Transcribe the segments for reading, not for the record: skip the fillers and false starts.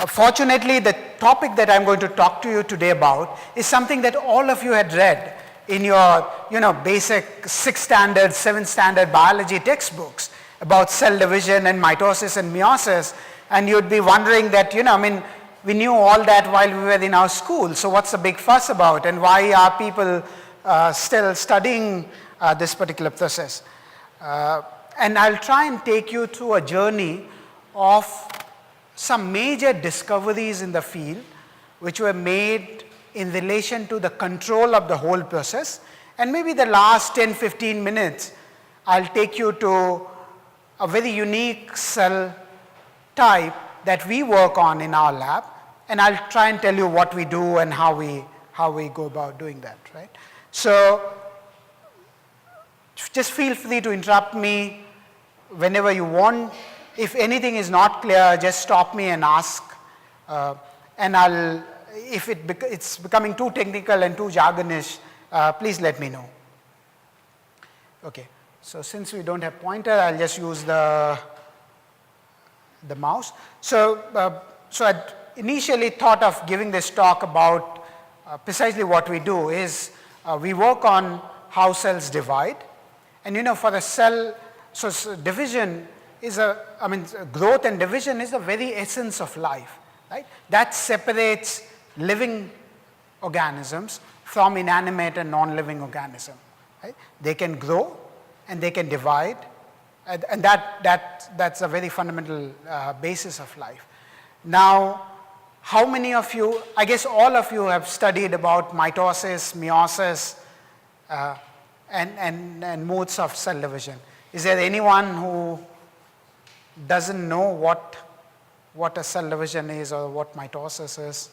Fortunately, the topic that I'm going to talk to you today about is something that all of you had read in your, basic 6th standard, 7th standard biology textbooks about cell division and mitosis and meiosis. And you'd be wondering that, we knew all that while we were in our school. So what's the big fuss about? And why are people still studying this particular process? And I'll try and take you through a journey of some major discoveries in the field which were made in relation to the control of the whole process. And maybe the last 10-15 minutes, I'll take you to a very unique cell type that we work on in our lab, and I'll try and tell you what we do and how we go about doing that, right? So just feel free to interrupt me whenever you want. If anything is not clear, just stop me and ask, and if it's becoming too technical and too jargonish, please let me know. Okay, so since we don't have pointer, I'll just use the mouse. So I initially thought of giving this talk about precisely what we do is we work on how cells divide, and for a cell, so division is growth and division is the very essence of life, right? That separates living organisms from inanimate and non-living organisms, right? They can grow and they can divide, and that's a very fundamental basis of life. Now, how many of you, I guess all of you have studied about mitosis, meiosis, and modes of cell division. Is there anyone who doesn't know what a cell division is or what mitosis is?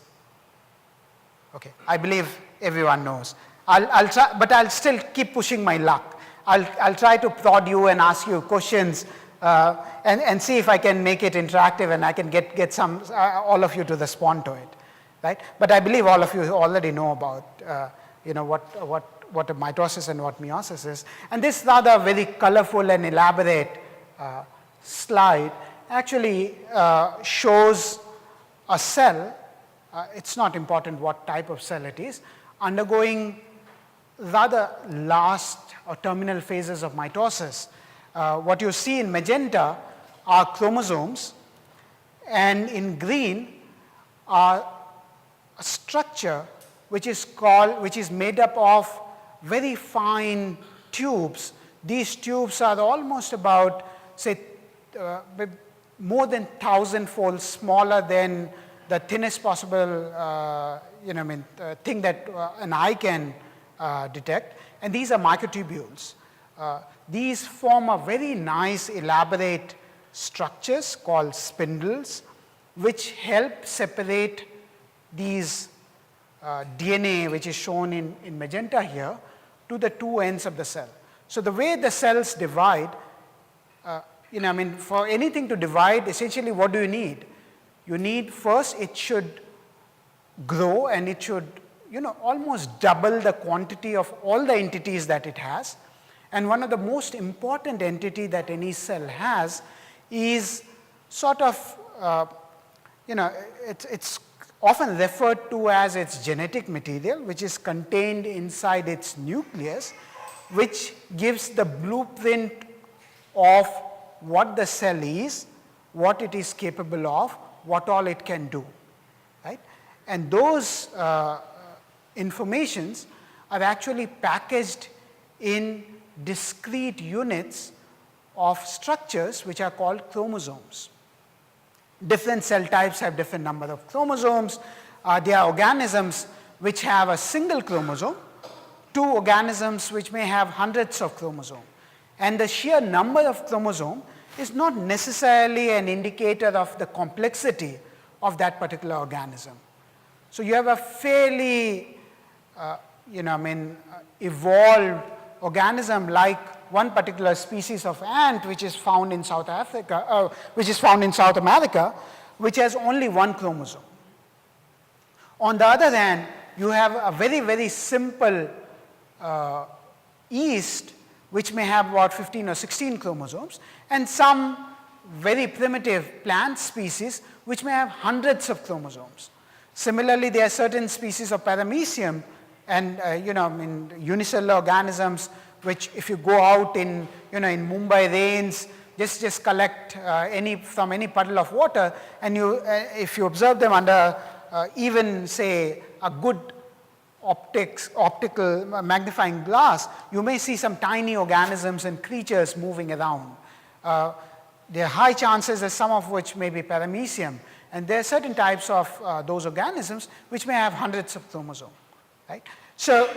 Okay, I believe everyone knows. I'll try, but I'll still keep pushing my luck. I'll try to prod you and ask you questions and see if I can make it interactive and I can get some all of you to respond to it, right? But I believe all of you already know about what a mitosis and what meiosis is. And this rather very colorful and elaborate slide actually shows a cell, it's not important what type of cell it is, undergoing rather last or terminal phases of mitosis. What you see in magenta are chromosomes, and in green are a structure which is made up of very fine tubes. These tubes are almost about, say, more than 1,000-fold smaller than the thinnest possible thing that an eye can detect, and these are microtubules. These form a very nice elaborate structures called spindles, which help separate these DNA, which is shown in magenta here, to the two ends of the cell. So the way the cells divide, for anything to divide, essentially what do you need? You need first, it should grow and it should, almost double the quantity of all the entities that it has. And one of the most important entity that any cell has is sort of, it's often referred to as its genetic material, which is contained inside its nucleus, which gives the blueprint of what the cell is, what it is capable of, what all it can do, right? And those informations are actually packaged in discrete units of structures which are called chromosomes. Different cell types have different number of chromosomes. There are organisms which have a single chromosome, two organisms which may have hundreds of chromosomes. And the sheer number of chromosomes is not necessarily an indicator of the complexity of that particular organism. So you have a fairly, evolved organism like one particular species of ant which is found in South America, which has only one chromosome. On the other hand, you have a very, very simple yeast which may have about 15 or 16 chromosomes, and some very primitive plant species which may have hundreds of chromosomes. Similarly, there are certain species of paramecium and in unicellular organisms which, if you go out in in Mumbai rains, just collect from any puddle of water, and if you observe them under even say a good optical magnifying glass, you may see some tiny organisms and creatures moving around. There are high chances that some of which may be paramecium, and there are certain types of those organisms which may have hundreds of chromosomes, right? So,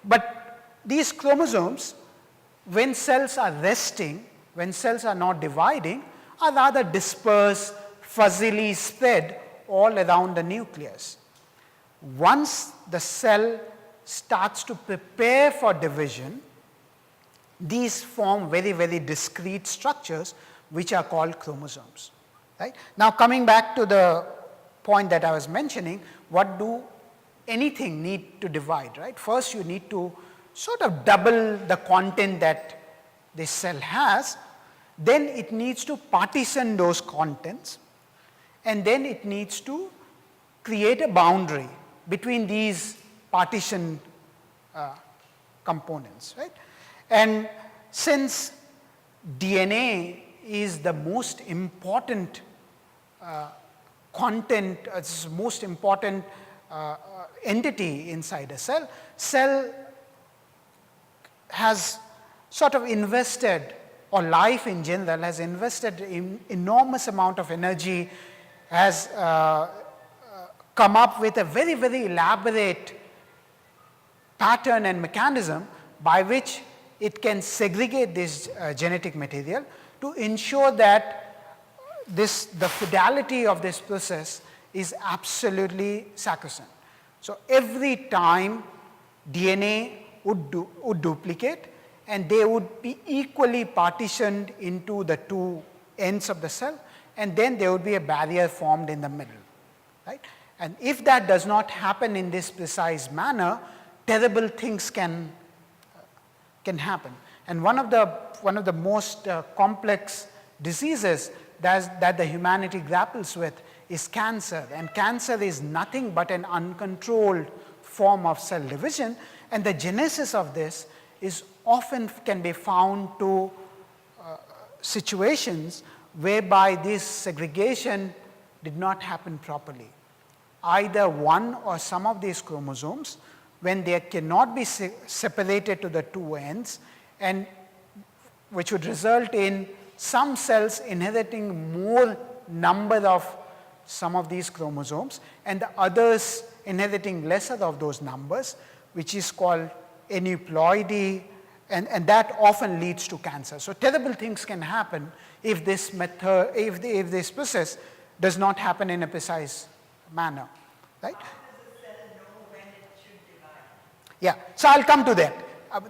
but these chromosomes, when cells are resting, when cells are not dividing, are rather dispersed, fuzzily spread all around the nucleus. Once the cell starts to prepare for division, these form very, very discrete structures which are called chromosomes. Right? Now, coming back to the point that I was mentioning, what do anything need to divide? Right? First, you need to sort of double the content that this cell has, then it needs to partition those contents, and then it needs to create a boundary between these partition components, right? And since DNA is the most important content, most important entity inside a cell, cell has sort of invested, or life in general has invested in enormous amount of energy, has come up with a very, very elaborate pattern and mechanism by which it can segregate this genetic material to ensure that the fidelity of this process is absolutely sacrosanct. So every time DNA would duplicate, and they would be equally partitioned into the two ends of the cell, and then there would be a barrier formed in the middle, right? And if that does not happen in this precise manner, terrible things can happen. And one of the most complex diseases that the humanity grapples with is cancer. And cancer is nothing but an uncontrolled form of cell division, and the genesis of this is often can be found to situations whereby this segregation did not happen properly. Either one or some of these chromosomes, when they cannot be separated to the two ends, and which would result in some cells inheriting more number of some of these chromosomes and the others inheriting lesser of those numbers, which is called aneuploidy, and that often leads to cancer. So terrible things can happen if this method, if this process does not happen in a precise manner, right? How does the cell know when it should divide? Yeah, so I'll come to that.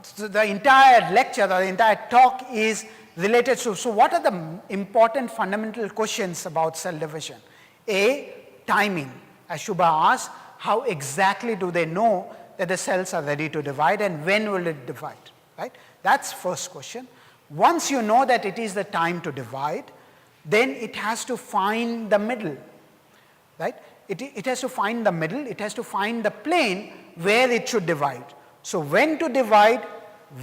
So the entire lecture or the entire talk is related to, so what are the important fundamental questions about cell division? A, timing. As Shubha asked, how exactly do they know that the cells are ready to divide, and when will it divide, right? That's first question. Once you know that it is the time to divide, then it has to find the middle, right? It has to find the middle, it has to find the plane where it should divide. So when to divide,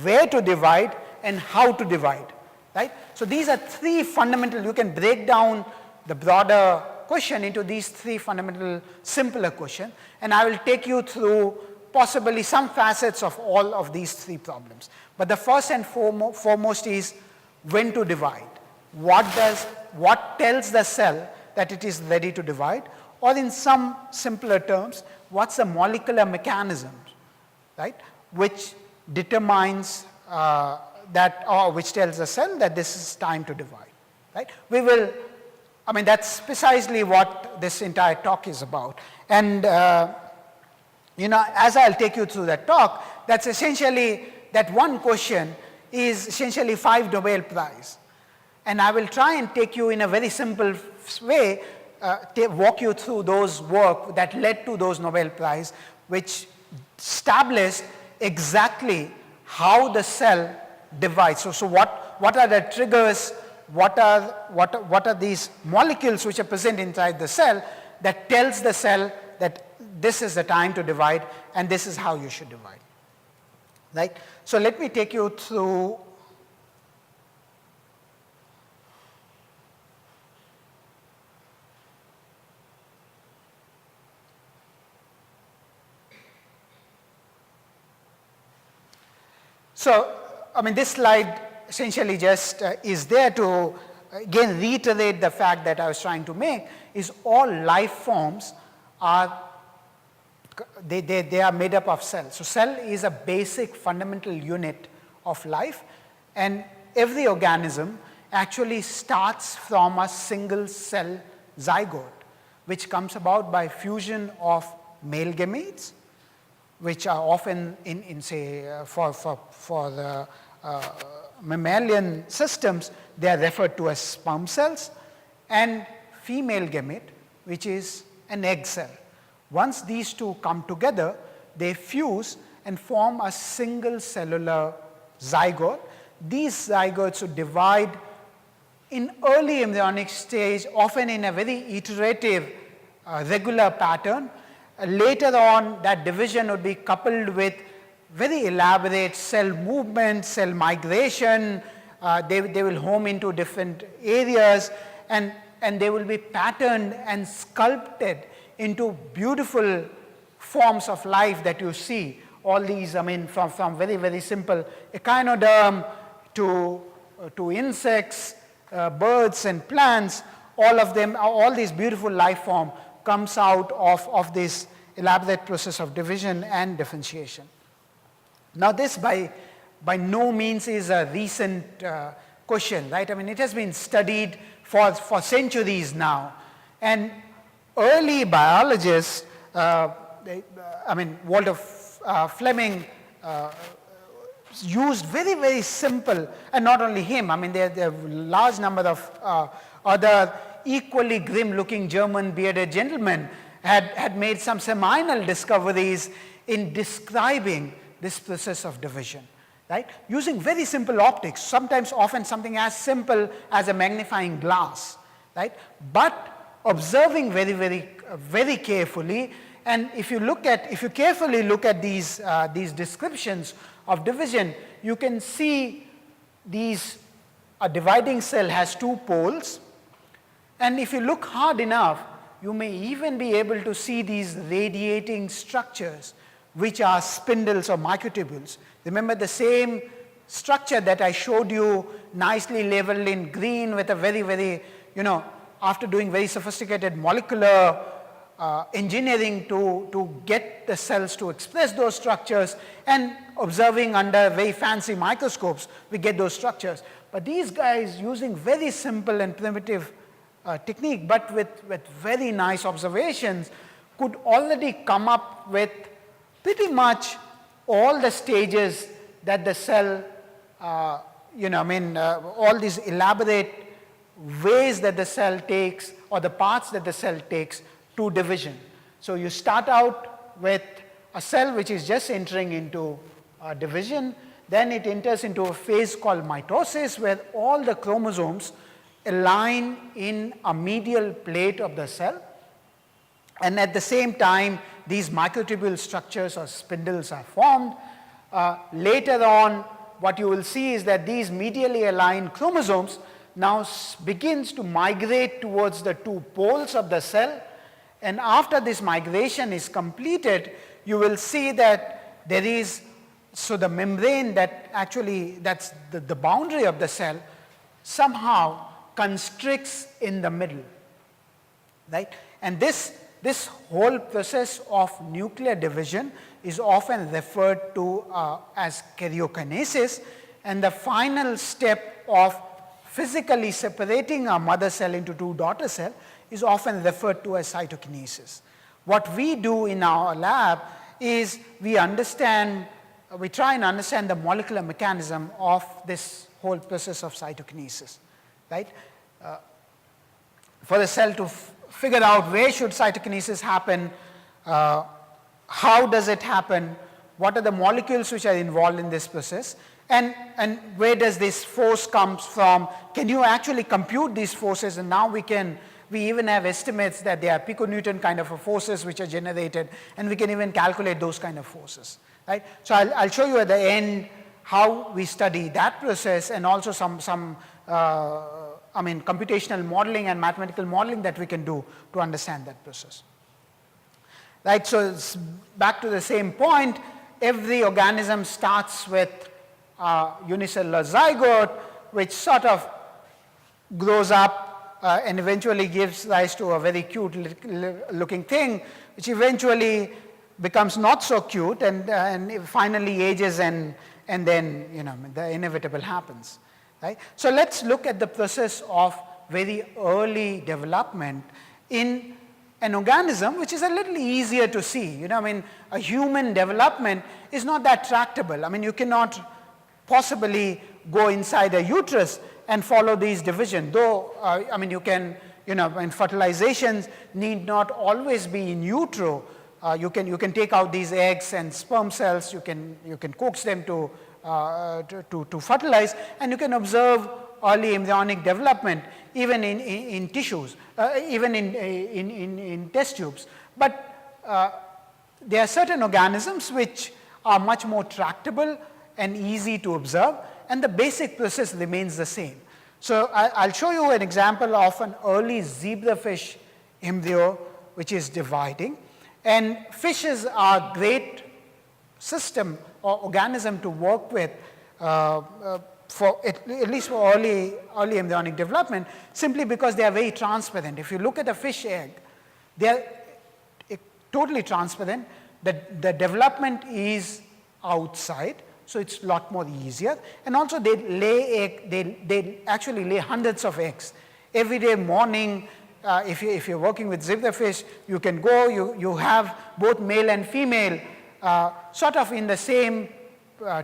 where to divide, and how to divide, right? So these are three fundamental, you can break down the broader question into these three fundamental simpler questions, and I will take you through possibly some facets of all of these three problems. But the first and foremost is when to divide. What tells the cell that it is ready to divide, or in some simpler terms, what's the molecular mechanism, right, which determines that, or which tells the cell that this is time to divide, right? We will, I mean, that's precisely what this entire talk is about. And as I'll take you through that talk, that's essentially, that one question is essentially 5 Nobel Prize. And I will try and take you in a very simple way, walk you through those work that led to those Nobel Prize, which established exactly how the cell divides. So what are the triggers what are these molecules which are present inside the cell that tells the cell that this is the time to divide and this is how you should divide, right? So let me take you through So, I mean, this slide essentially just is there to again reiterate the fact that I was trying to make, is all life forms are, they are made up of cells. So cell is a basic fundamental unit of life, and every organism actually starts from a single cell zygote, which comes about by fusion of male gametes, which are often in say, for the mammalian systems, they are referred to as sperm cells, and female gamete, which is an egg cell. Once these two come together, they fuse and form a single cellular zygote. These zygotes would divide in early embryonic stage, often in a very iterative, regular pattern. Later on, that division would be coupled with very elaborate cell movement, cell migration. They will home into different areas, and they will be patterned and sculpted into beautiful forms of life that you see. All these, I mean, from very, very simple echinoderm to insects, birds and plants, all of them, all these beautiful life form comes out of this elaborate process of division and differentiation. Now this by no means is a recent question, right? I mean, it has been studied for centuries now. And early biologists, Walter Fleming used very, very simple, and not only him, I mean, there are a large number of other equally grim-looking German bearded gentlemen had made some seminal discoveries in describing this process of division, right? Using very simple optics, sometimes often something as simple as a magnifying glass, right? But observing very, very, very carefully, and if you carefully look at these descriptions of division, you can see a dividing cell has two poles, and if you look hard enough, you may even be able to see these radiating structures, which are spindles or microtubules. Remember the same structure that I showed you nicely labeled in green with a very, very, after doing very sophisticated molecular engineering to get the cells to express those structures, and observing under very fancy microscopes, we get those structures. But these guys, using very simple and primitive technique, but with very nice observations, could already come up with pretty much all the stages that the cell, all these elaborate ways that the cell takes, or the paths that the cell takes to division. So you start out with a cell which is just entering into division, then it enters into a phase called mitosis, where all the chromosomes align in a medial plate of the cell, and at the same time these microtubule structures or spindles are formed. Later on, what you will see is that these medially aligned chromosomes now begins to migrate towards the two poles of the cell, and after this migration is completed, you will see that there is, so the membrane that actually, that's the boundary of the cell, somehow constricts in the middle, right? And this whole process of nuclear division is often referred to as karyokinesis, and the final step of physically separating a mother cell into two daughter cells is often referred to as cytokinesis. What we do in our lab is we try and understand the molecular mechanism of this whole process of cytokinesis, right? For the cell to figure out where should cytokinesis happen, how does it happen, what are the molecules which are involved in this process, And where does this force comes from? Can you actually compute these forces? And now we even have estimates that they are piconewton kind of forces which are generated, and we can even calculate those kind of forces, right? So I'll show you at the end how we study that process, and also some computational modeling and mathematical modeling that we can do to understand that process. Right, so it's back to the same point. Every organism starts with unicellular zygote, which sort of grows up and eventually gives rise to a very cute looking thing, which eventually becomes not so cute and finally ages, and then the inevitable happens. Right? So let's look at the process of very early development in an organism, which is a little easier to see. A human development is not that tractable. You cannot possibly go inside a uterus and follow these divisions, though, you can, and fertilizations need not always be in utero. You can take out these eggs and sperm cells, you can coax them to fertilize, and you can observe early embryonic development even in tissues, even in test tubes. But there are certain organisms which are much more tractable and easy to observe, and the basic process remains the same. So I'll show you an example of an early zebrafish embryo which is dividing. And fishes are a great system or organism to work with for at least for early embryonic development, simply because they are very transparent. If you look at a fish egg, they are totally transparent. The development is outside, so it's a lot more easier. And also they lay egg, they actually lay hundreds of eggs. Every day morning, if you're working with zebrafish, you can go, you have both male and female sort of in the same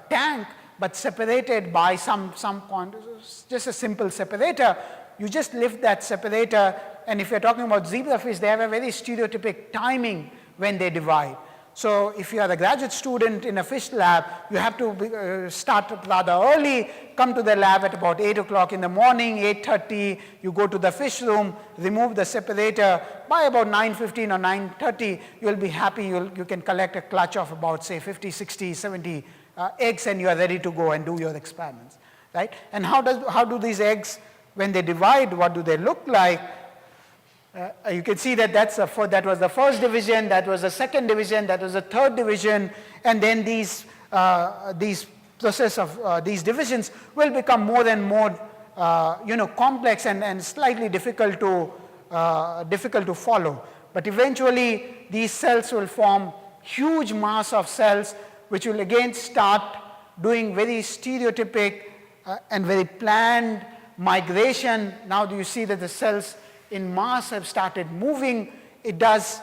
tank, but separated by some point, just a simple separator. You just lift that separator, and if you're talking about zebrafish, they have a very stereotypic timing when they divide. So if you are a graduate student in a fish lab, you have to start rather early, come to the lab at about 8 o'clock in the morning, 8:30, you go to the fish room, remove the separator. By about 9:15 or 9:30, you'll be happy, you can collect a clutch of about, say, 50, 60, 70 eggs, and you are ready to go and do your experiments, right? And how do these eggs, when they divide, what do they look like? You can see that that was the first division, that was the second division, that was the third division, and then these process of these divisions will become more and more complex and slightly difficult to follow. But eventually these cells will form huge mass of cells, which will again start doing very stereotypic and very planned migration. Now do you see that the cells in mass have started moving? It does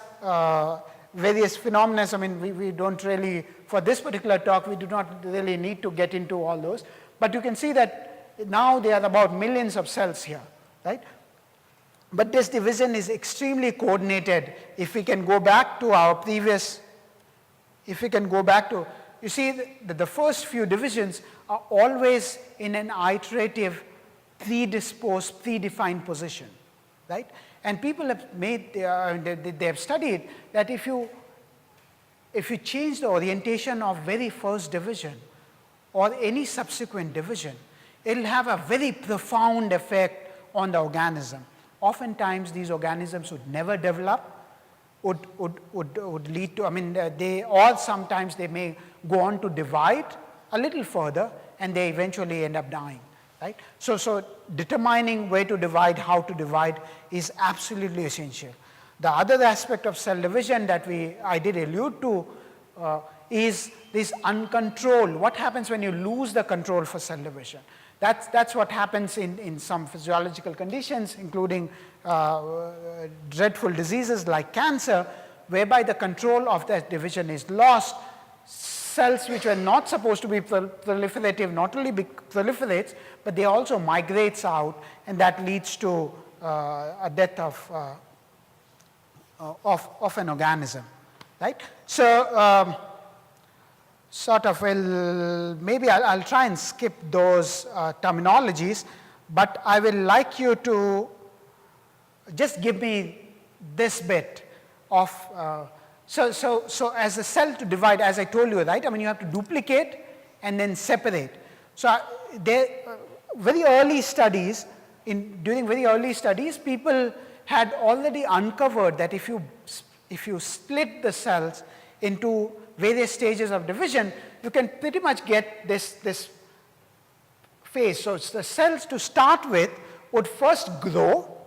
various phenomena. We don't really, for this particular talk, we do not really need to get into all those. But you can see that now there are about millions of cells here, right? But this division is extremely coordinated. If we can go back to our previous, you see that the first few divisions are always in an iterative, predisposed, predefined position. Right? And people have they have studied that if you change the orientation of very first division or any subsequent division, it will have a very profound effect on the organism. Oftentimes these organisms would never develop, would lead to, sometimes they may go on to divide a little further, and they eventually end up dying. Right? So determining where to divide, how to divide is absolutely essential. The other aspect of cell division that I did allude to is this uncontrolled. What happens when you lose the control for cell division? That's what happens in some physiological conditions, including dreadful diseases like cancer, whereby the control of that division is lost. Cells which were not supposed to be proliferative not only proliferates, but they also migrates out, and that leads to a death of an organism, right? So sort of will, maybe I'll try and skip those terminologies, but I will like you to just give me this bit of, so as a cell to divide, as I told you, right? I mean, you have to duplicate and then separate. So very early studies, during very early studies, people had already uncovered that if you split the cells into various stages of division, you can pretty much get this phase. So it's the cells to start with would first grow,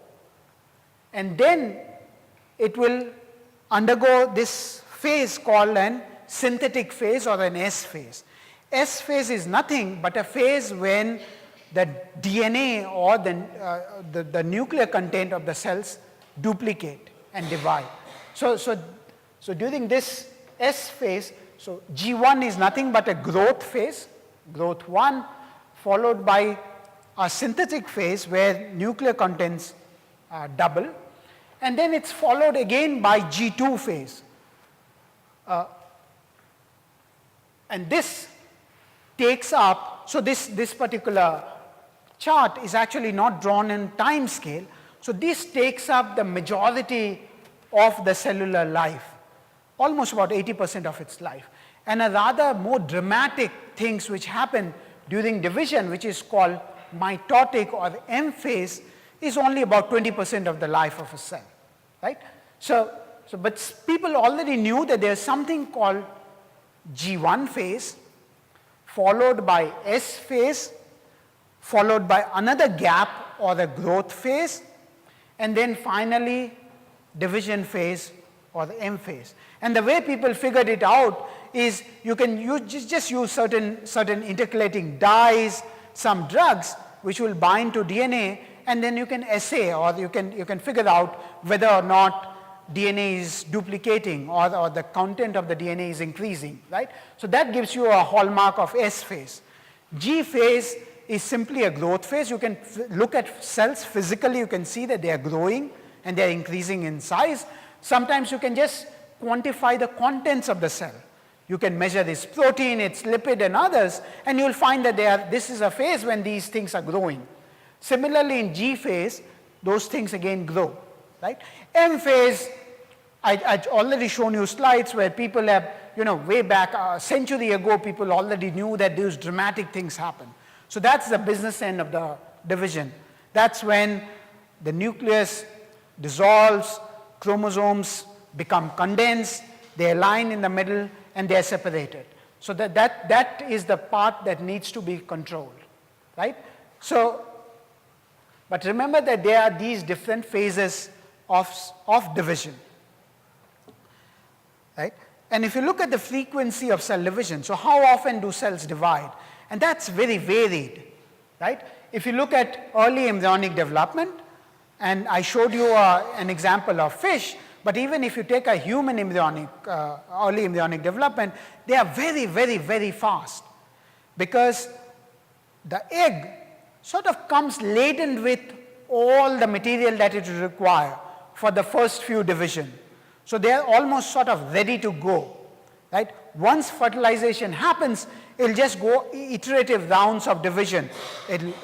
and then it will undergo this phase called an synthetic phase or an S phase. S phase is nothing but a phase when the DNA or the nuclear content of the cells duplicate and divide. So during this S phase, so G1 is nothing but a growth phase, growth 1, followed by a synthetic phase where nuclear contents double, and then it's followed again by G2 phase. And this takes up, so this particular chart is actually not drawn in time scale, so this takes up the majority of the cellular life, almost about 80% of its life. And a rather more dramatic things which happen during division, which is called mitotic or M phase, is only about 20% of the life of a cell, right? But people already knew that there's something called G1 phase, followed by S phase, followed by another gap or the growth phase, and then finally division phase or the M phase. And the way people figured it out is you can just use certain intercalating dyes, some drugs which will bind to DNA, and then you can assay, or you can figure out whether or not DNA is duplicating or the content of the DNA is increasing, right? So that gives you a hallmark of S phase. G phase is simply a growth phase. You can look at cells physically, you can see that they are growing and they are increasing in size. Sometimes you can just quantify the contents of the cell. You can measure its protein, its lipid and others, and you'll find that this is a phase when these things are growing. Similarly in G phase, those things again grow, right? M phase, I've already shown you slides where people have, way back a century ago, people already knew that these dramatic things happen. So that's the business end of the division. That's when the nucleus dissolves, chromosomes become condensed, they align in the middle, and they are separated. So that is the part that needs to be controlled, right? So, but remember that there are these different phases of division, right? And if you look at the frequency of cell division, so how often do cells divide? And that's very varied, right? If you look at early embryonic development, and I showed you an example of fish, but even if you take a human embryonic, early embryonic development, they are very, very, very fast, because the egg sort of comes laden with all the material that it will require for the first few division. So they are almost sort of ready to go, right? Once fertilization happens, it'll just go iterative rounds of division. It'll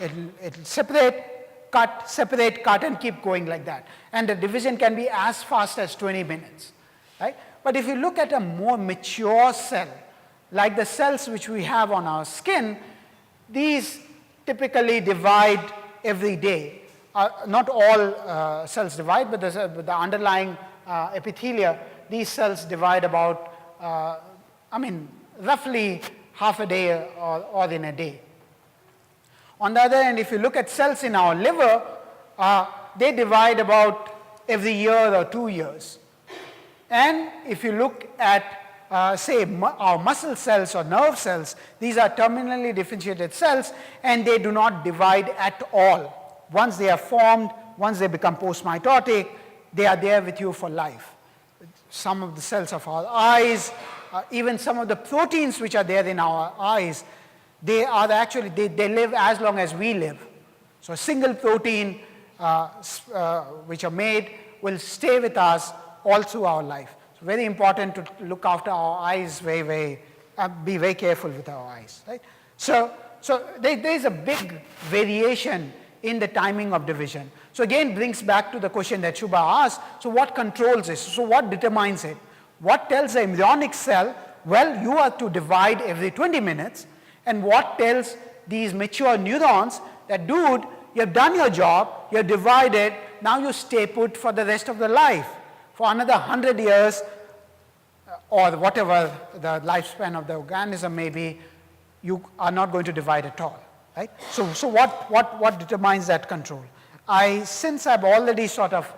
separate, cut, and keep going like that. And the division can be as fast as 20 minutes, right? But if you look at a more mature cell, like the cells which we have on our skin, these typically divide every day. Not all cells divide, but the underlying epithelia, these cells divide about, roughly half a day or in a day. On the other hand, if you look at cells in our liver, they divide about every year or 2 years. And if you look at, say, our muscle cells or nerve cells, these are terminally differentiated cells, and they do not divide at all. Once they are formed, once they become post-mitotic, they are there with you for life. Some of the cells of our eyes, even some of the proteins which are there in our eyes, they are actually, they live as long as we live. So a single protein which are made will stay with us all through our life. It's very important to look after our eyes very, very be very careful with our eyes, right? So there is a big variation in the timing of division. So again, brings back to the question that Shubha asked, so what controls this? So what determines it? What tells the embryonic cell, well, you are to divide every 20 minutes, and what tells these mature neurons that, dude, you have done your job, you have divided, now you stay put for the rest of the life. For another 100 years, or whatever the lifespan of the organism may be, you are not going to divide at all, right? So what determines that control? Since I've already sort of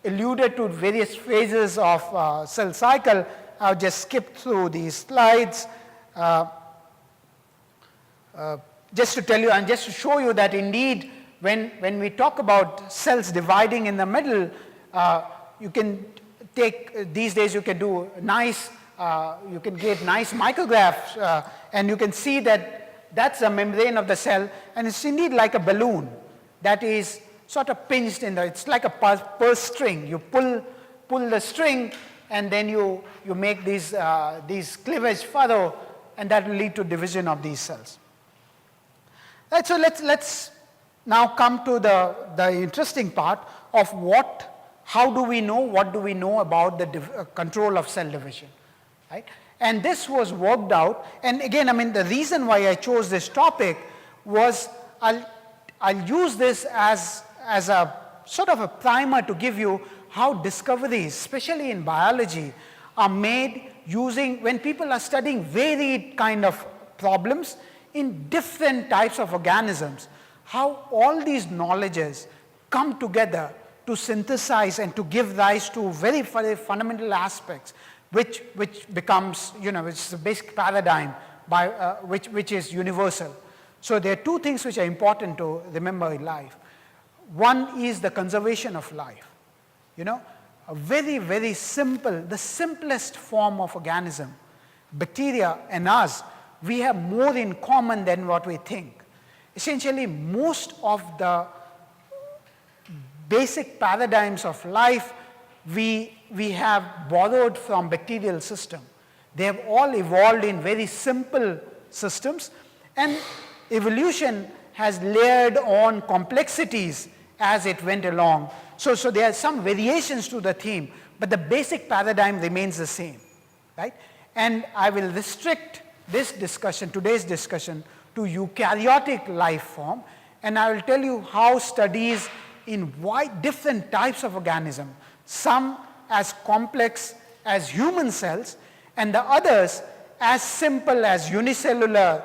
alluded to various phases of cell cycle, I'll just skip through these slides just to tell you and just to show you that indeed when we talk about cells dividing in the middle, you can take, these days you can do nice, you can get nice micrographs and you can see that that's the membrane of the cell, and it's indeed like a balloon that is sort of pinched in the, it's like a purse string. You pull the string and then you make these cleavage furrow, and that will lead to division of these cells. Right, so let's now come to the interesting part of how do we know, what do we know about the control of cell division, right? And this was worked out, and again, I mean, the reason why I chose this topic was I'll use this as a sort of a primer to give you how discoveries, especially in biology, are made using, when people are studying varied kind of problems in different types of organisms, how all these knowledges come together to synthesize and to give rise to very, very fundamental aspects, which becomes, which is the basic paradigm by which is universal. So there are two things which are important to remember in life. One is the conservation of life. A very, very simple, the simplest form of organism, bacteria and us, we have more in common than what we think. Essentially, most of the basic paradigms of life we have borrowed from bacterial system. They have all evolved in very simple systems, and evolution has layered on complexities as it went along. So there are some variations to the theme, but the basic paradigm remains the same, right? And I will restrict this discussion, today's discussion, to eukaryotic life form, and I will tell you how studies in different types of organism, some as complex as human cells, and the others as simple as unicellular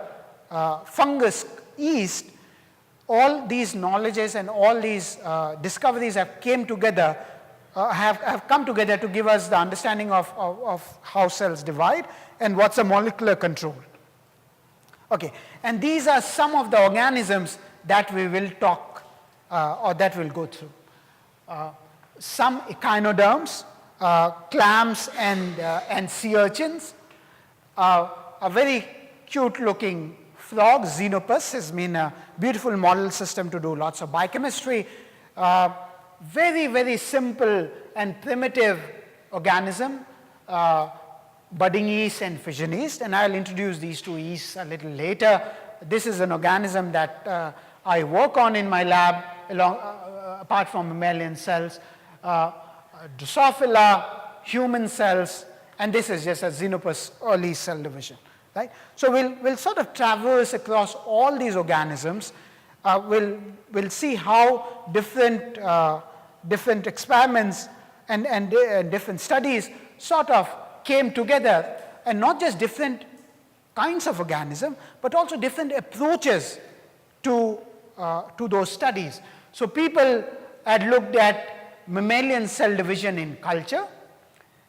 fungus, yeast. All these knowledges and all these discoveries have come together to give us the understanding of how cells divide and what's the molecular control. Okay, and these are some of the organisms that we will talk or that we'll go through. Some echinoderms, clams and sea urchins, a very cute looking frog, Xenopus, has been a beautiful model system to do lots of biochemistry. Very, very simple and primitive organism, budding yeast and fission yeast, and I'll introduce these two yeasts a little later. This is an organism that I work on in my lab, apart from mammalian cells, Drosophila, human cells, and this is just a Xenopus early cell division. Right? So we'll sort of traverse across all these organisms. We'll see how different experiments and different studies sort of came together, and not just different kinds of organism, but also different approaches to those studies. So people had looked at mammalian cell division in culture.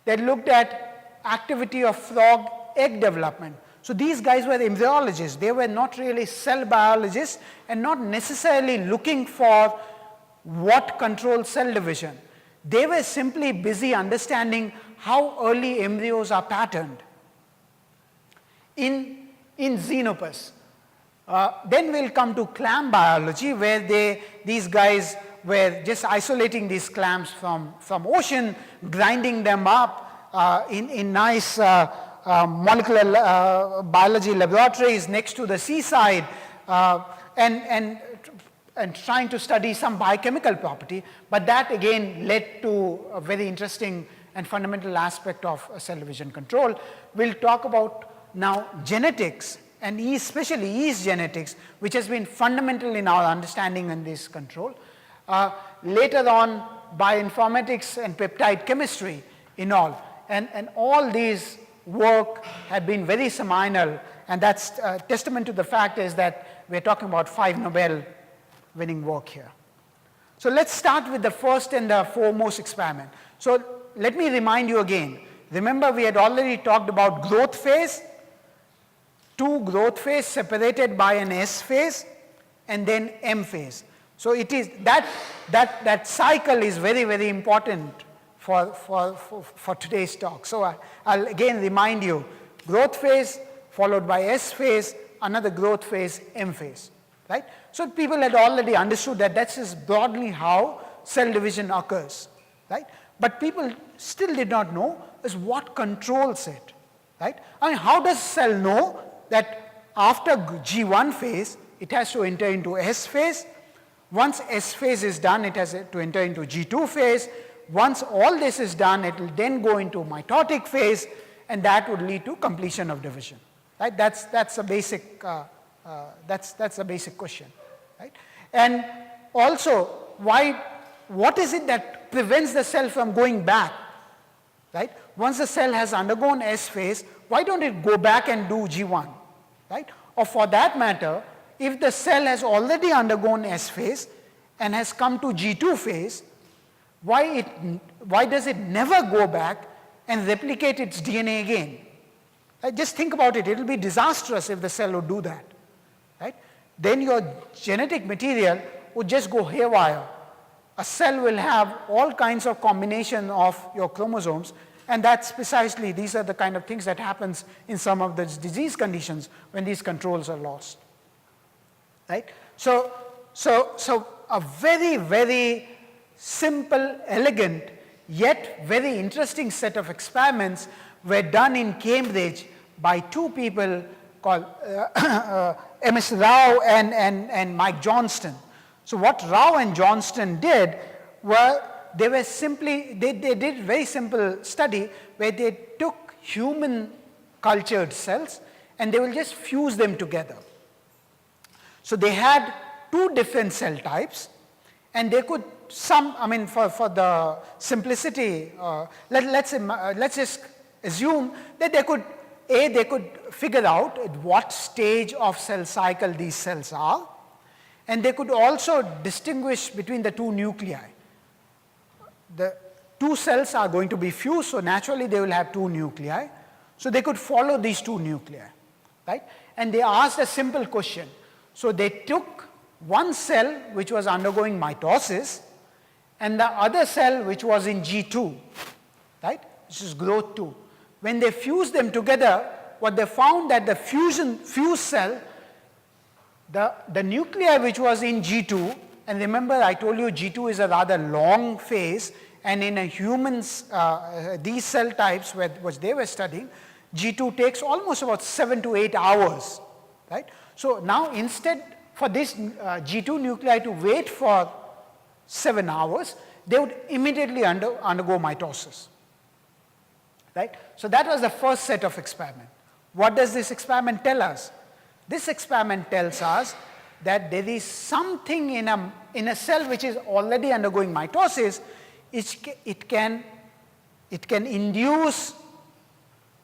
They had looked at activity of frog egg development. So these guys were embryologists. They were not really cell biologists and not necessarily looking for what controls cell division. They were simply busy understanding how early embryos are patterned in Xenopus. Then we'll come to clam biology, where these guys were just isolating these clams from ocean, grinding them up in nice molecular biology laboratories next to the seaside and trying to study some biochemical property, but that again led to a very interesting and fundamental aspect of cell division control. We'll talk about now genetics, and especially yeast genetics, which has been fundamental in our understanding in this control. Later on, bioinformatics and peptide chemistry in all. And all these work have been very seminal, and that's a testament to the fact is that we're talking about 5 Nobel winning work here. So let's start with the first and the foremost experiment. So let me remind you again. Remember, we had already talked about growth phase, 2 growth phase separated by an S phase, and then M phase. So it is that cycle is very, very important for today's talk. So I'll again remind you, growth phase followed by S phase, another growth phase, M phase, right? So people had already understood that that's just broadly how cell division occurs, right? But people still did not know is what controls it, right? I mean, how does cell know that after G1 phase, it has to enter into S phase? Once S phase is done, it has to enter into G2 phase. Once all this is done, it will then go into mitotic phase, and that would lead to completion of division, right? That's a basic that's a basic question, right? And also, what is it that prevents the cell from going back, right? Once the cell has undergone S phase, why don't it go back and do G1, right? Or for that matter, if the cell has already undergone S phase and has come to G2 phase, why does it never go back and replicate its DNA again? Just think about it. It will be disastrous if the cell would do that, right? Then your genetic material would just go haywire. A cell will have all kinds of combination of your chromosomes, and that's precisely, these are the kind of things that happens in some of the disease conditions when these controls are lost, right? So a very, very simple, elegant, yet very interesting set of experiments were done in Cambridge by 2 people called M.S. Rao and Mike Johnston. So what Rao and Johnston did were, they did a very simple study where they took human cultured cells and they will just fuse them together. So they had 2 different cell types, and they could for the simplicity, let's just assume that they could figure out at what stage of cell cycle these cells are, and they could also distinguish between the 2 nuclei. The 2 cells are going to be fused, so naturally they will have 2 nuclei. So they could follow these 2 nuclei, right? And they asked a simple question. So they took one cell which was undergoing mitosis and the other cell which was in G2, right? This is growth 2. When they fused them together, what they found that the fused cell, the nuclei which was in G2, and remember I told you G2 is a rather long phase, and in a humans, these cell types which they were studying, G2 takes almost about 7 to 8 hours, right? So now instead for this G2 nuclei to wait for 7 hours, they would immediately undergo mitosis, right? So that was the first set of experiment. What does this experiment tell us? This experiment tells us that there is something in a cell which is already undergoing mitosis. It can induce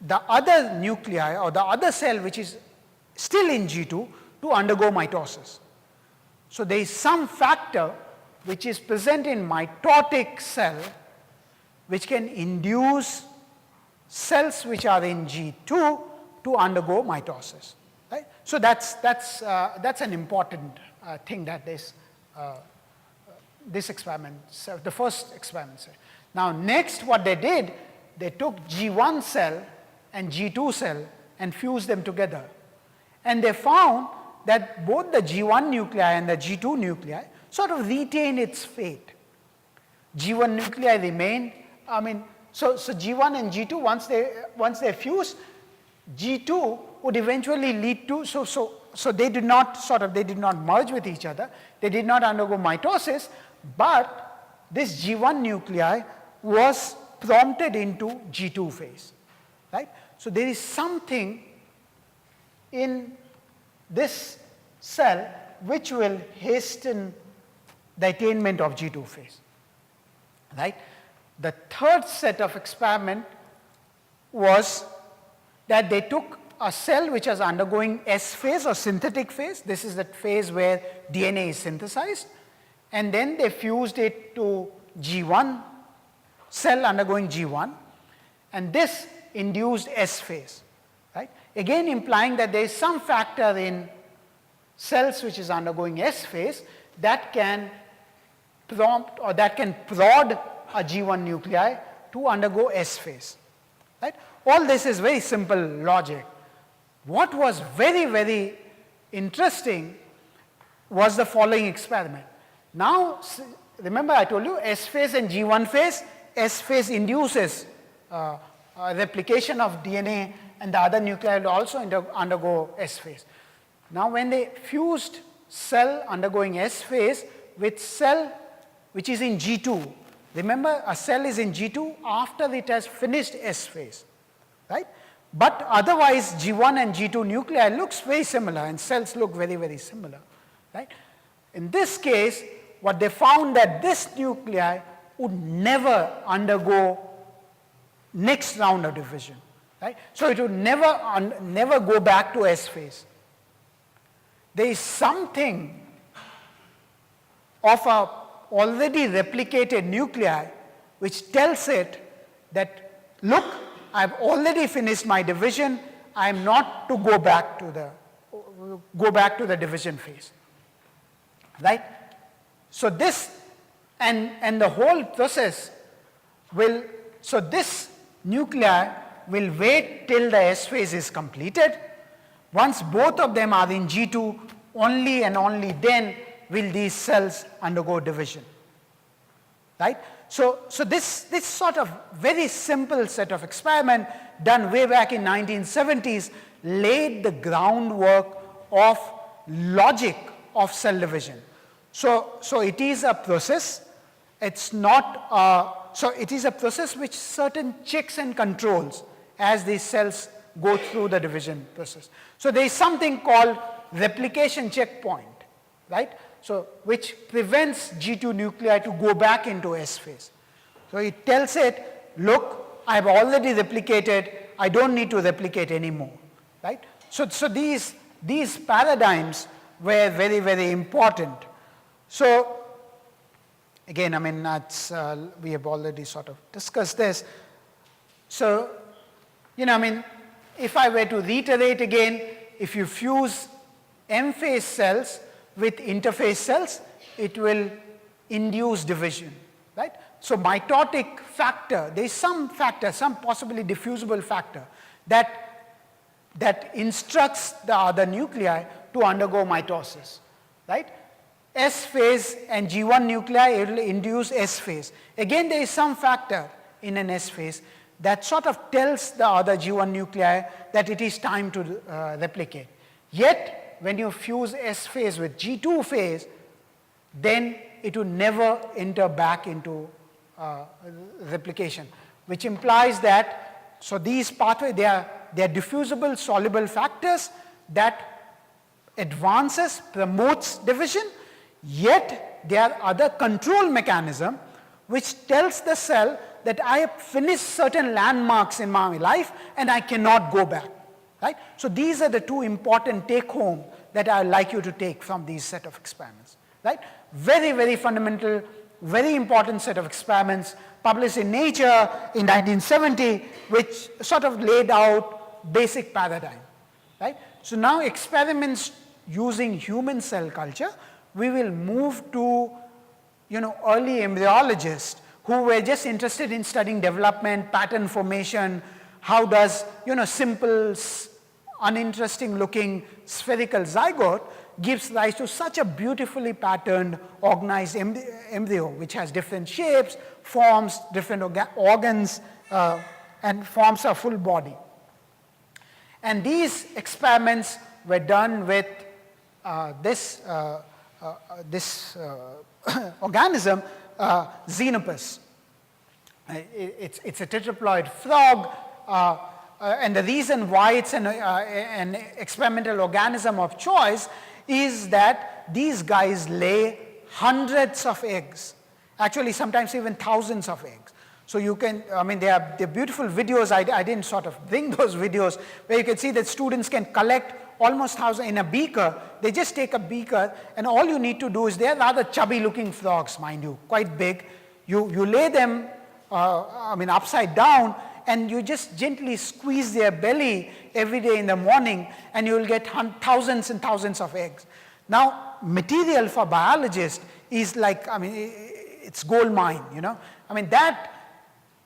the other nuclei or the other cell which is still in G2 to undergo mitosis. So there is some factor which is present in mitotic cell which can induce cells which are in G2 to undergo mitosis. Right? So that's an important thing that this experiment, the first experiment said. Now next what they did, they took G1 cell and G2 cell and fused them together. And they found that both the G1 nuclei and the G2 nuclei sort of retain its fate. G1 nuclei remain, so G1 and G2, once they fuse, G2 would eventually lead to, so they did not merge with each other, they did not undergo mitosis, but this G1 nuclei was prompted into G2 phase, right? So there is something in this cell which will hasten the attainment of G2 phase, right? The third set of experiment was that they took a cell which was undergoing S phase or synthetic phase. This is that phase where DNA is synthesized, and then they fused it to G1, cell undergoing G1, and this induced S phase, right? Again implying that there is some factor in cells which is undergoing S phase that can prompt or that can prod a G1 nuclei to undergo S phase, right? All this is very simple logic. What was very, very interesting was the following experiment. Now, remember I told you S phase and G1 phase, S phase induces replication of DNA, and the other nuclei will also undergo S phase. Now, when they fused cell undergoing S phase with cell which is in G2, remember a cell is in G2 after it has finished S phase, right? But otherwise G1 and G2 nuclei looks very similar and cells look very, very similar, right? In this case, what they found that this nuclei would never undergo next round of division, right? So it would never go back to S phase. There is something of a already replicated nuclei which tells it that, look, I've already finished my division, I am not to go back to the division phase, right? So this and the whole process will, so this nuclei will wait till the S phase is completed. Once both of them are in G2, only and only then will these cells undergo division, right? So this sort of very simple set of experiment done way back in 1970s laid the groundwork of logic of cell division. So it is a process. It's not. So it is a process which certain checks and controls as these cells go through the division process. So there is something called replication checkpoint, right? So which prevents G2 nuclei to go back into S phase. So it tells it, look, I've already replicated, I don't need to replicate anymore, right? So these paradigms were very, very important. So again, I mean, we have already sort of discussed this. So, I mean, if I were to reiterate again, if you fuse M phase cells with interphase cells, it will induce division, right? So mitotic factor, there is some factor, some possibly diffusible factor that instructs the other nuclei to undergo mitosis, right? S phase and G1 nuclei, it will induce S phase. Again, there is some factor in an S phase that sort of tells the other G1 nuclei that it is time to replicate. Yet, when you fuse S phase with G2 phase, then it will never enter back into replication, which implies that, so these pathways, they are diffusible soluble factors that advances, promotes division, yet there are other control mechanism which tells the cell that I have finished certain landmarks in my life and I cannot go back, right? So these are the two important take home that I would like you to take from these set of experiments, right? Very, very fundamental, very important set of experiments published in Nature in 1970, which sort of laid out basic paradigm, right? So now experiments using human cell culture, we will move to, early embryologists who were just interested in studying development, pattern formation, how does, simple, uninteresting looking spherical zygote gives rise to such a beautifully patterned, organized embryo, which has different shapes, forms, different organs, and forms a full body. And these experiments were done with this organism, Xenopus. It's a tetraploid frog, and the reason why it's an experimental organism of choice is that these guys lay hundreds of eggs, actually sometimes even thousands of eggs. So you can, I mean, they're beautiful videos. I didn't sort of bring those videos where you can see that students can collect almost 1,000 in a beaker. They just take a beaker, and all you need to do is, they're rather chubby looking frogs, mind you, quite big. You lay them, upside down, and you just gently squeeze their belly every day in the morning, and you will get thousands and thousands of eggs. Now, material for biologists is like, it's gold mine, that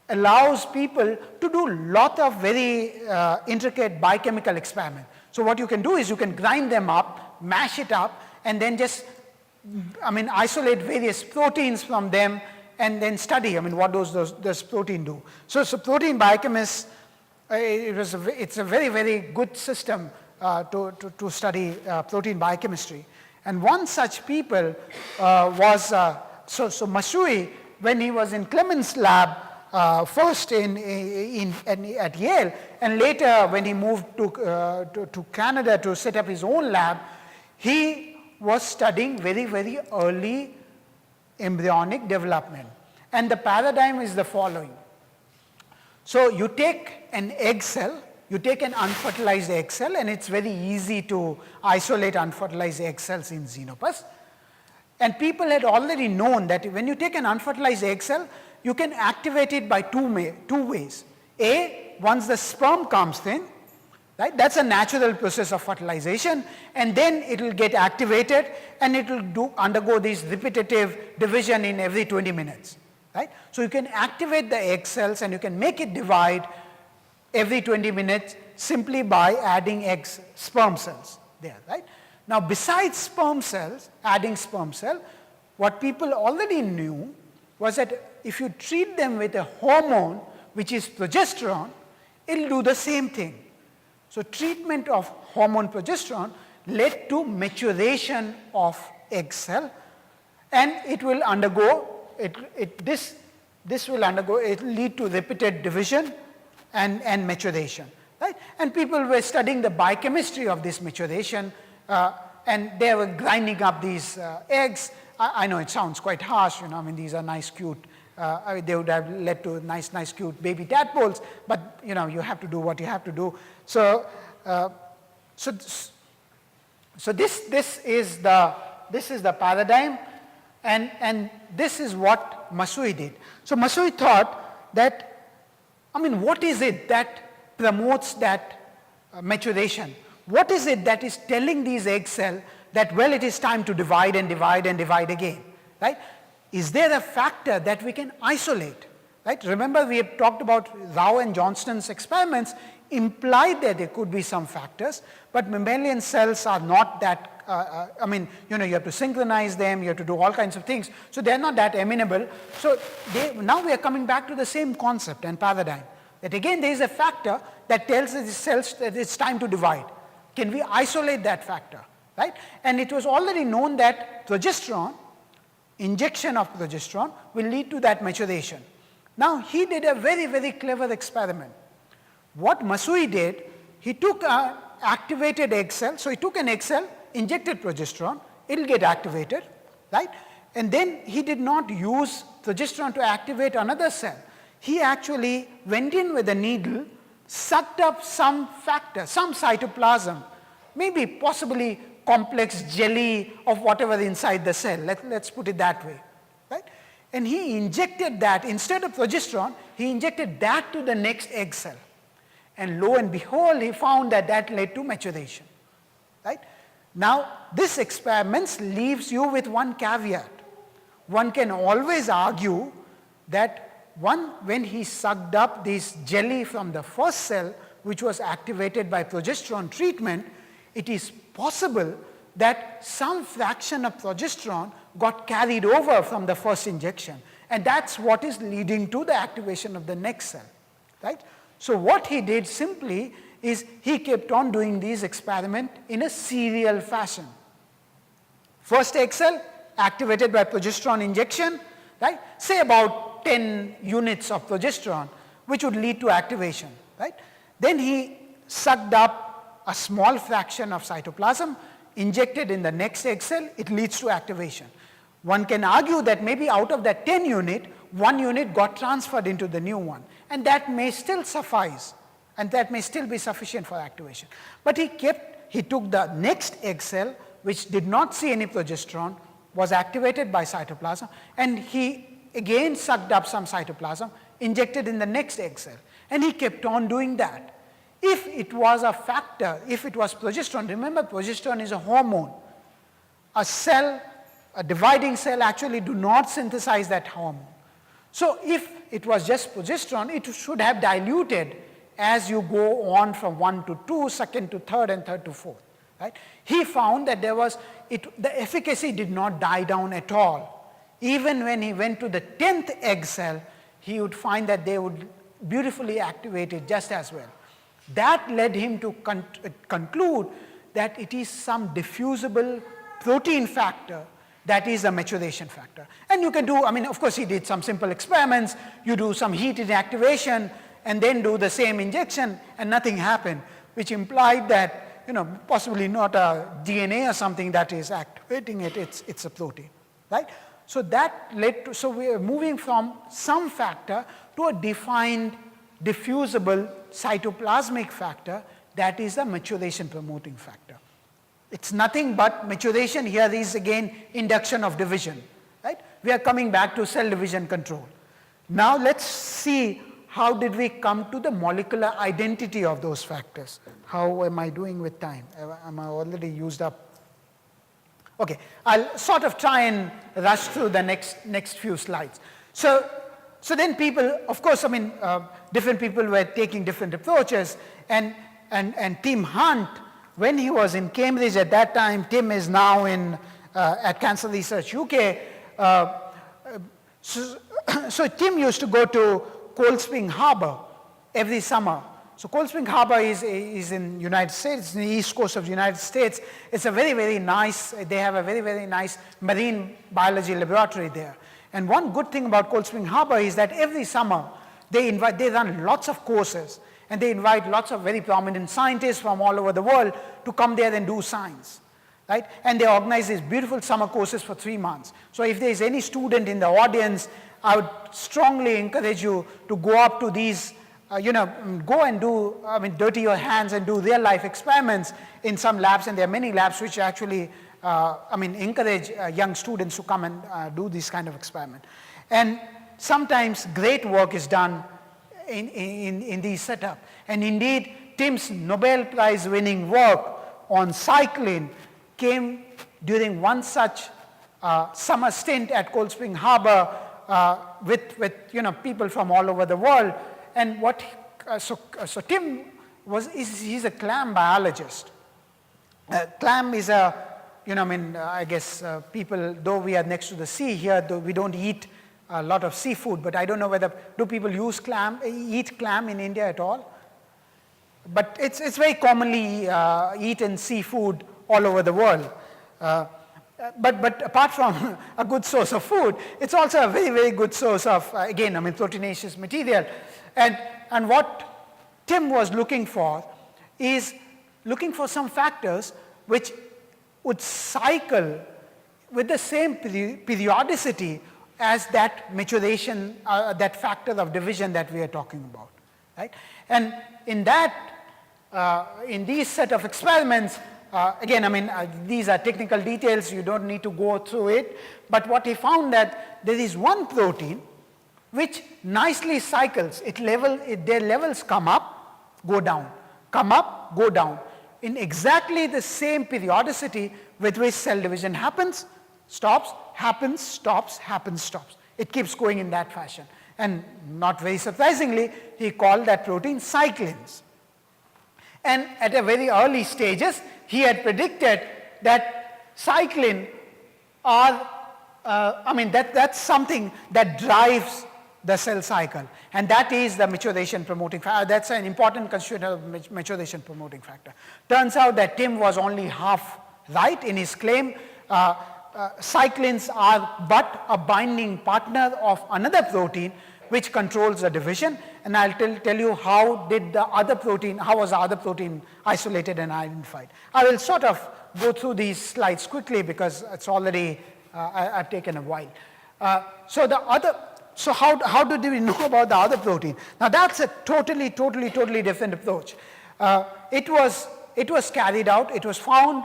allows people to do a lot of very intricate biochemical experiments. So what you can do is you can grind them up, mash it up, and then just, isolate various proteins from them and then study, what does protein do. So protein biochemists, it's a very, very good system to study protein biochemistry. And one such people was, Masui, when he was in Clement's lab, first at Yale, and later when he moved to Canada to set up his own lab, he was studying very, very early embryonic development. And the paradigm is the following. So you take an egg cell, you take an unfertilized egg cell, and it's very easy to isolate unfertilized egg cells in Xenopus. And people had already known that when you take an unfertilized egg cell, you can activate it by two ways. A, once the sperm comes in, right? That's a natural process of fertilization, and then it will get activated, and it will undergo this repetitive division in every 20 minutes, right? So you can activate the egg cells, and you can make it divide every 20 minutes simply by adding sperm cells there, right? Now, besides sperm cells, adding sperm cell, what people already knew was that if you treat them with a hormone, which is progesterone, it will do the same thing. So treatment of hormone progesterone led to maturation of egg cell, and it will undergo, this will undergo, it will lead to repeated division and maturation, right? And people were studying the biochemistry of this maturation, and they were grinding up these eggs. I know it sounds quite harsh, these are nice, cute, they would have led to nice, cute baby tadpoles, but, you have to do what you have to do. So, this is the paradigm, and this is what Masui did. So Masui thought that, what is it that promotes that maturation? What is it that is telling these egg cells that, well, it is time to divide and divide and divide again, right? Is there a factor that we can isolate, right? Remember, we have talked about Rao and Johnston's experiments implied that there could be some factors, but mammalian cells are not that, you have to synchronize them, you have to do all kinds of things, so they're not that amenable. So now we are coming back to the same concept and paradigm, that again there is a factor that tells the cells that it's time to divide. Can we isolate that factor, right? And it was already known that progesterone, injection of progesterone, will lead to that maturation. Now, he did a very, very clever experiment. What Masui did, he took an activated egg cell. So he took an egg cell, injected progesterone, it will get activated, right? And then he did not use progesterone to activate another cell. He actually went in with a needle, sucked up some factor, some cytoplasm, maybe possibly complex jelly of whatever inside the cell. Let's put it that way, right? And he injected that, instead of progesterone, he injected that to the next egg cell. And lo and behold, he found that that led to maturation, right? Now, this experiment leaves you with one caveat. One can always argue that when he sucked up this jelly from the first cell, which was activated by progesterone treatment, it is possible that some fraction of progesterone got carried over from the first injection. And that's what is leading to the activation of the next cell, right? So what he did simply is he kept on doing these experiments in a serial fashion. First egg cell activated by progesterone injection, right? Say about 10 units of progesterone, which would lead to activation, right? Then he sucked up a small fraction of cytoplasm, injected in the next egg cell, it leads to activation. One can argue that maybe out of that 10 unit, 1 unit got transferred into the new one, and that may still suffice, and that may still be sufficient for activation. But he took the next egg cell, which did not see any progesterone, was activated by cytoplasm, and he again sucked up some cytoplasm, injected in the next egg cell, and he kept on doing that. If it was a factor, if it was progesterone, remember progesterone is a hormone. A dividing cell actually do not synthesize that hormone. So if it was just progesterone, it should have diluted as you go on from 1 to 2, second to third, and third to fourth. Right? He found that the efficacy did not die down at all. Even when he went to the 10th egg cell, he would find that they would beautifully activate it just as well. That led him to conclude that it is some diffusible protein factor that is a maturation factor. And you can do, of course he did some simple experiments, you do some heat inactivation and then do the same injection and nothing happened, which implied that possibly not a DNA or something that is activating it, it's a protein, right? So that led to, so we are moving from some factor to a defined diffusible cytoplasmic factor that is a maturation promoting factor. It's nothing but maturation. Here is again induction of division, right? We are coming back to cell division control. Now let's see how did we come to the molecular identity of those factors. How am I doing with time? Am I already used up? Okay, I'll sort of try and rush through the next few slides. So then people, of course, different people were taking different approaches, and Tim Hunt, when he was in Cambridge at that time, Tim is now at Cancer Research UK. So Tim used to go to Cold Spring Harbor every summer. So Cold Spring Harbor is in the United States, it's in the east coast of the United States. It's a very, very nice, they have a very, very nice marine biology laboratory there. And one good thing about Cold Spring Harbor is that every summer they run lots of courses, and they invite lots of very prominent scientists from all over the world to come there and do science, right? And they organize these beautiful summer courses for 3 months. So if there is any student in the audience, I would strongly encourage you to go up to these, go and do, dirty your hands and do real life experiments in some labs, and there are many labs which actually, encourage young students to come and do this kind of experiment. And sometimes great work is done in these setup. And indeed, Tim's Nobel Prize winning work on cyclin came during one such summer stint at Cold Spring Harbor with people from all over the world. And so Tim he's a clam biologist. Clam is I guess people, though we are next to the sea here, though we don't eat a lot of seafood, but I don't know whether, do people eat clam in India at all? But it's very commonly eaten seafood all over the world. But apart from a good source of food, it's also a very, very good source of, proteinaceous material. And what Tim was looking for is looking for some factors which would cycle with the same periodicity as that maturation, that factor of division that we are talking about, right? And in these set of experiments, these are technical details, you don't need to go through it, but what he found that there is one protein which nicely cycles, their levels come up, go down, come up, go down, in exactly the same periodicity with which cell division happens, stops, happens, stops, happens, stops. It keeps going in that fashion. And not very surprisingly, he called that protein cyclins. And at a very early stages, he had predicted that cyclin are, that's something that drives the cell cycle. And that is the maturation promoting factor. That's an important constituent of maturation promoting factor. Turns out that Tim was only half right in his claim. Cyclins are but a binding partner of another protein which controls the division, and I'll tell you how was the other protein isolated and identified. I will sort of go through these slides quickly because it's already, I've taken a while. So how did we know about the other protein? Now that's a totally different approach. It was carried out, it was found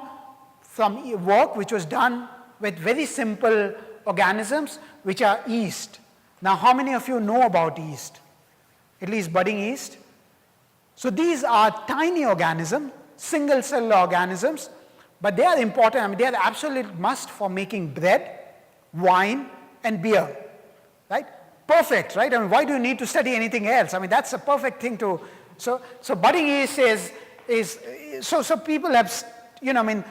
from work which was done with very simple organisms which are yeast. Now how many of you know about yeast? At least budding yeast? So these are tiny organisms, single cell organisms, but they are important. I mean, they are absolute must for making bread, wine, and beer, right? Perfect, right? I mean, why do you need to study anything else? I mean, that's a perfect thing to. So budding yeast so people have, I mean,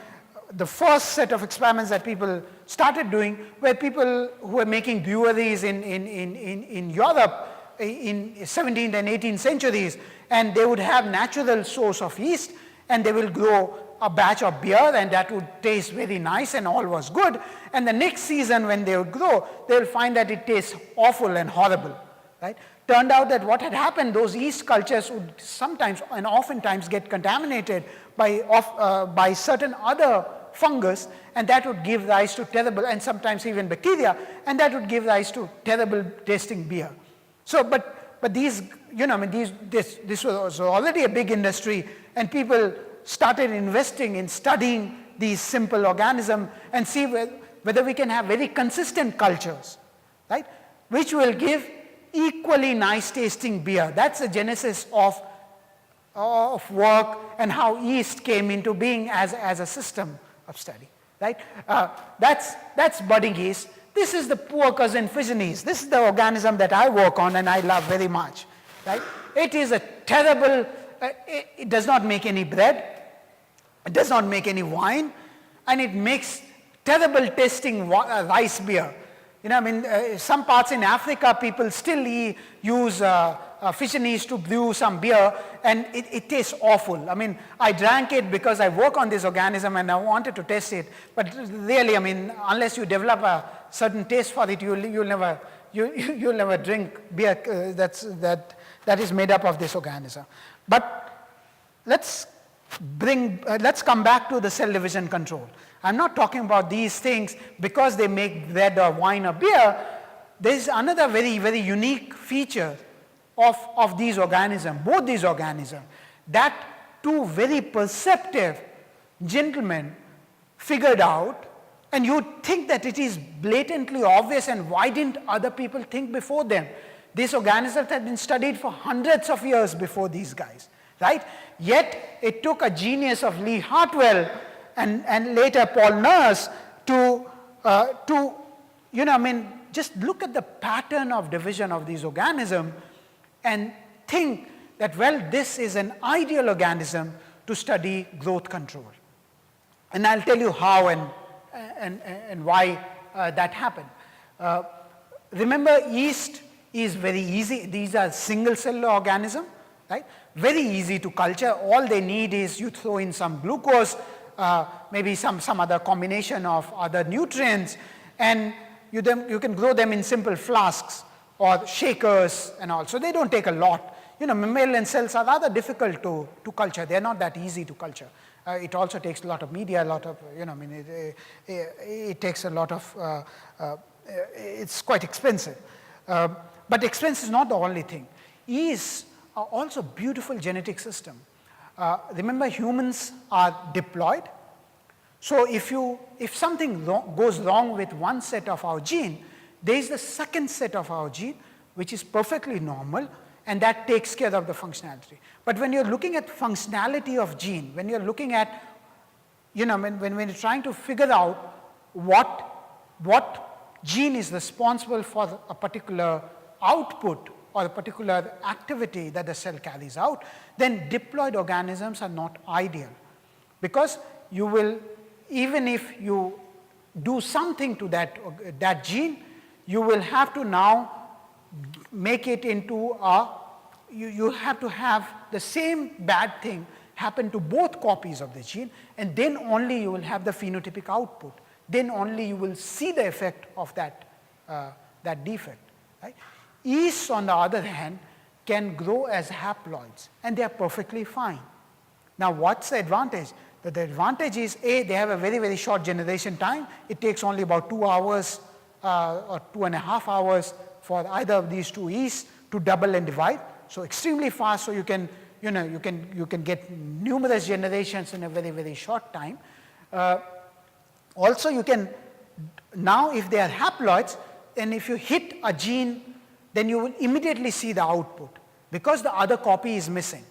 the first set of experiments that people started doing were people who were making breweries in Europe in 17th and 18th centuries, and they would have natural source of yeast, and they will grow a batch of beer, and that would taste very nice and all was good. And the next season when they would grow, they will find that it tastes awful and horrible, right? Turned out that what had happened, those yeast cultures would sometimes and oftentimes get contaminated by certain other fungus, and that would give rise to terrible, and sometimes even bacteria, and that would give rise to terrible tasting beer. So, but these, I mean, this was already a big industry, and people started investing in studying these simple organisms and see whether we can have very consistent cultures, right, which will give equally nice tasting beer. That's the genesis of work and how yeast came into being as a system of study, right? That's budding yeast. This is the poor cousin fission yeast. This is the organism that I work on and I love very much, right? It is a terrible, it does not make any bread, it does not make any wine, and it makes terrible tasting rice beer. I mean, some parts in Africa, people still use fission yeast to brew some beer, and it tastes awful. I mean, I drank it because I work on this organism and I wanted to test it, but really, I mean, unless you develop a certain taste for it, you'll never drink beer that is made up of this organism. But let's come back to the cell division control. I'm not talking about these things because they make bread or wine or beer. There is another very, very unique feature of these organisms, both these organisms, that two very perceptive gentlemen figured out, and you'd think that it is blatantly obvious, and why didn't other people think before them? These organisms had been studied for hundreds of years before these guys, right? Yet it took a genius of Lee Hartwell and later Paul Nurse to I mean, just look at the pattern of division of these organisms and think that, well, this is an ideal organism to study growth control. And I'll tell you how and why that happened. Remember, yeast is very easy. These are single cell organisms, right? Very easy to culture. All they need is you throw in some glucose, maybe some other combination of other nutrients, and you can grow them in simple flasks or shakers and all. So they don't take a lot. Mammalian cells are rather difficult to culture. They're not that easy to culture. It also takes a lot of media, a lot of, it takes a lot of, it's quite expensive. But expense is not the only thing. Yeast are also beautiful genetic system. Remember, humans are diploid. So if something goes wrong with one set of our gene, there is the second set of our gene, which is perfectly normal, and that takes care of the functionality. But when you're looking at functionality of gene, when you're looking at, when you're trying to figure out what gene is responsible for a particular output or a particular activity that the cell carries out, then diploid organisms are not ideal. Because you will, even if you do something to that gene, you will have to now make it into a, you have to have the same bad thing happen to both copies of the gene, and then only you will have the phenotypic output. Then only you will see the effect of that, that defect. Right? Yeasts, on the other hand, can grow as haploids, and they are perfectly fine. Now, what's the advantage? The advantage is, A, they have a very, very short generation time. It takes only about 2 hours or 2.5 hours for either of these two yeasts to double and divide. So extremely fast, so you can, you can get numerous generations in a very, very short time. Also, you can, now if they are haploids, and if you hit a gene, then you will immediately see the output because the other copy is missing.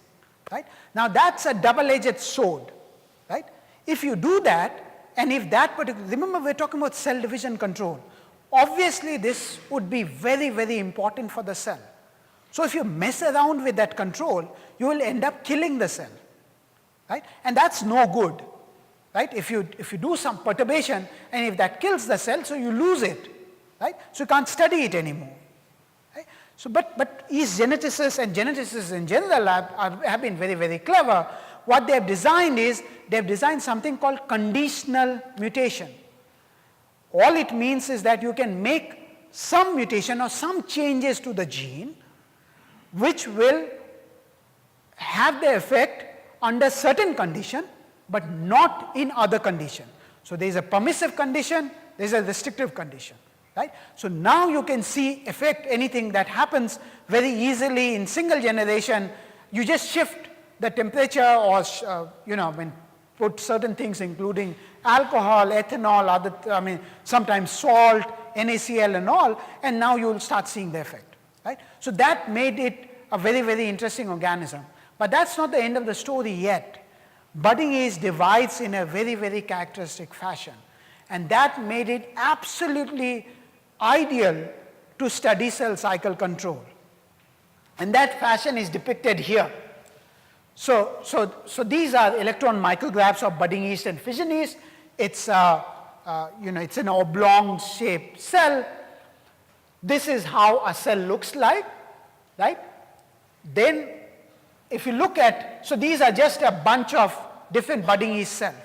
Right? Now that's a double-edged sword. Right? If you do that, and if that particular, remember we're talking about cell division control. Obviously this would be very, very important for the cell. So if you mess around with that control, you will end up killing the cell. Right? And that's no good. Right? If you do some perturbation, and if that kills the cell, so you lose it. Right? So you can't study it anymore. Right? So, but yeast geneticists and geneticists in general have been very, very clever. What they have designed is, they have designed something called conditional mutation. All it means is that you can make some mutation or some changes to the gene which will have the effect under certain condition but not in other condition. So there is a permissive condition, there is a restrictive condition. Right? So now you can see affect anything that happens very easily in single generation. You just shift the temperature or, put certain things including alcohol, ethanol, sometimes salt, NaCl and all, and now you will start seeing the effect. Right? So that made it a very, very interesting organism. But that's not the end of the story yet. Budding yeast divides in a very, very characteristic fashion. And that made it absolutely ideal to study cell cycle control. And that fashion is depicted here. So these are electron micrographs of budding yeast and fission yeast. It's it's an oblong shaped cell. This is how a cell looks like, right? Then if you look at, so these are just a bunch of different budding yeast cells.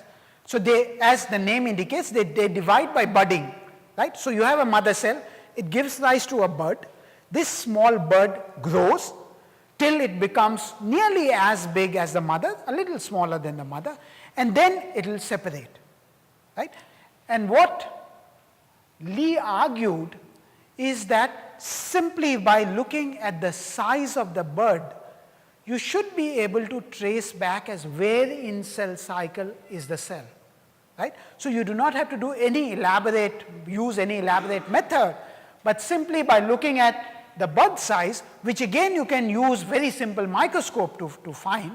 So they, as the name indicates, they divide by budding. Right? So you have a mother cell, it gives rise to a bud. This small bud grows till it becomes nearly as big as the mother, a little smaller than the mother, and then it will separate. Right? And what Lee argued is that simply by looking at the size of the bud, you should be able to trace back as where in cell cycle is the cell. Right? So you do not have to do use any elaborate method, but simply by looking at the bud size, which again you can use very simple microscope to find,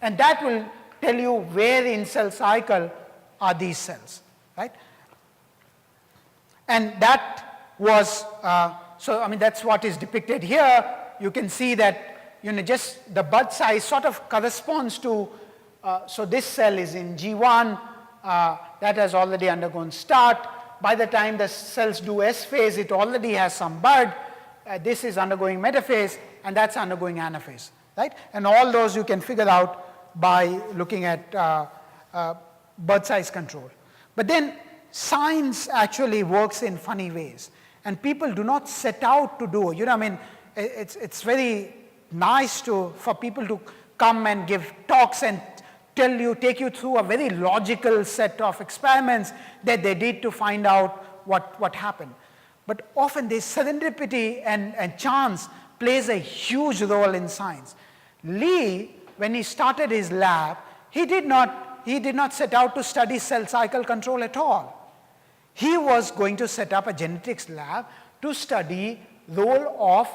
and that will tell you where in cell cycle are these cells. Right? And that was, that's what is depicted here. You can see that, just the bud size sort of corresponds to, so this cell is in G1, that has already undergone start. By the time the cells do S phase, it already has some bud. This is undergoing metaphase, and that's undergoing anaphase. Right? And all those you can figure out by looking at bud size control. But then science actually works in funny ways, and people do not set out to do. It's very nice for people to come and give talks and take you through a very logical set of experiments that they did to find out what happened. But often this serendipity and chance plays a huge role in science. Lee, when he started his lab, he did not set out to study cell cycle control at all. He was going to set up a genetics lab to study role of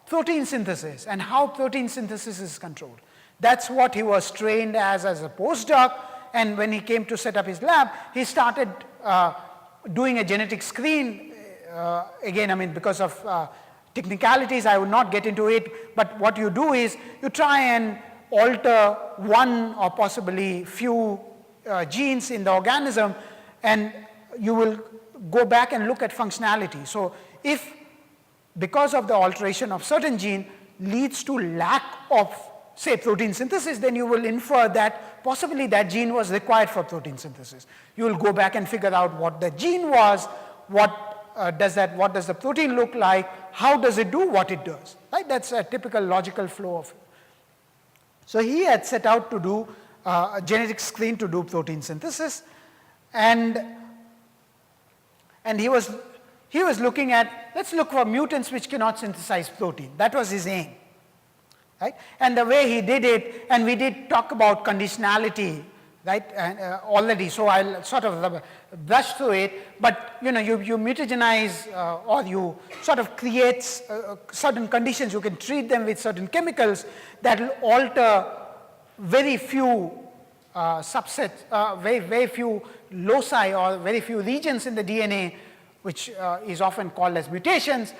protein synthesis and how protein synthesis is controlled. That's what he was trained as a postdoc, and when he came to set up his lab, he started doing a genetic screen. Because of technicalities, I would not get into it, but what you do is you try and alter one or possibly few genes in the organism, and you will go back and look at functionality. So if because of the alteration of certain gene leads to lack of, say, protein synthesis, then you will infer that possibly that gene was required for protein synthesis. You will go back and figure out what the gene was, what does the protein look like, how does it do what it does, right? That's a typical logical flow of it. So he had set out to do a genetic screen to do protein synthesis, and he was looking at, let's look for mutants which cannot synthesize protein. That was his aim, right? And the way he did it, and we did talk about conditionality, right, already, so I'll sort of brush through it, but you mutagenize or you sort of create certain conditions. You can treat them with certain chemicals that will alter very few subsets, very few loci or very few regions in the DNA, which is often called as mutations,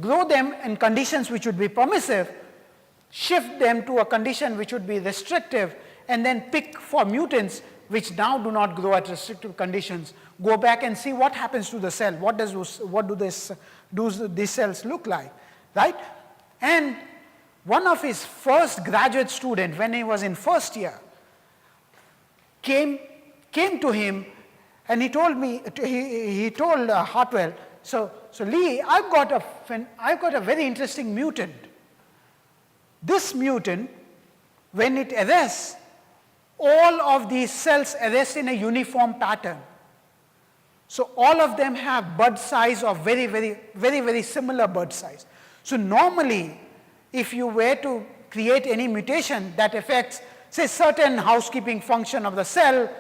grow them in conditions which would be permissive, shift them to a condition which would be restrictive, and then pick for mutants which now do not grow at restrictive conditions, go back and see what happens to the cell, what do these cells look like, right? And one of his first graduate student, when he was in first year, came to him and he told me, he told Hartwell, so Lee, I've got a very interesting mutant. This mutant, when it arrests, all of these cells arrest in a uniform pattern. So all of them have bud size of very similar bud size. So normally, if you were to create any mutation that affects, say, certain housekeeping function of the cell,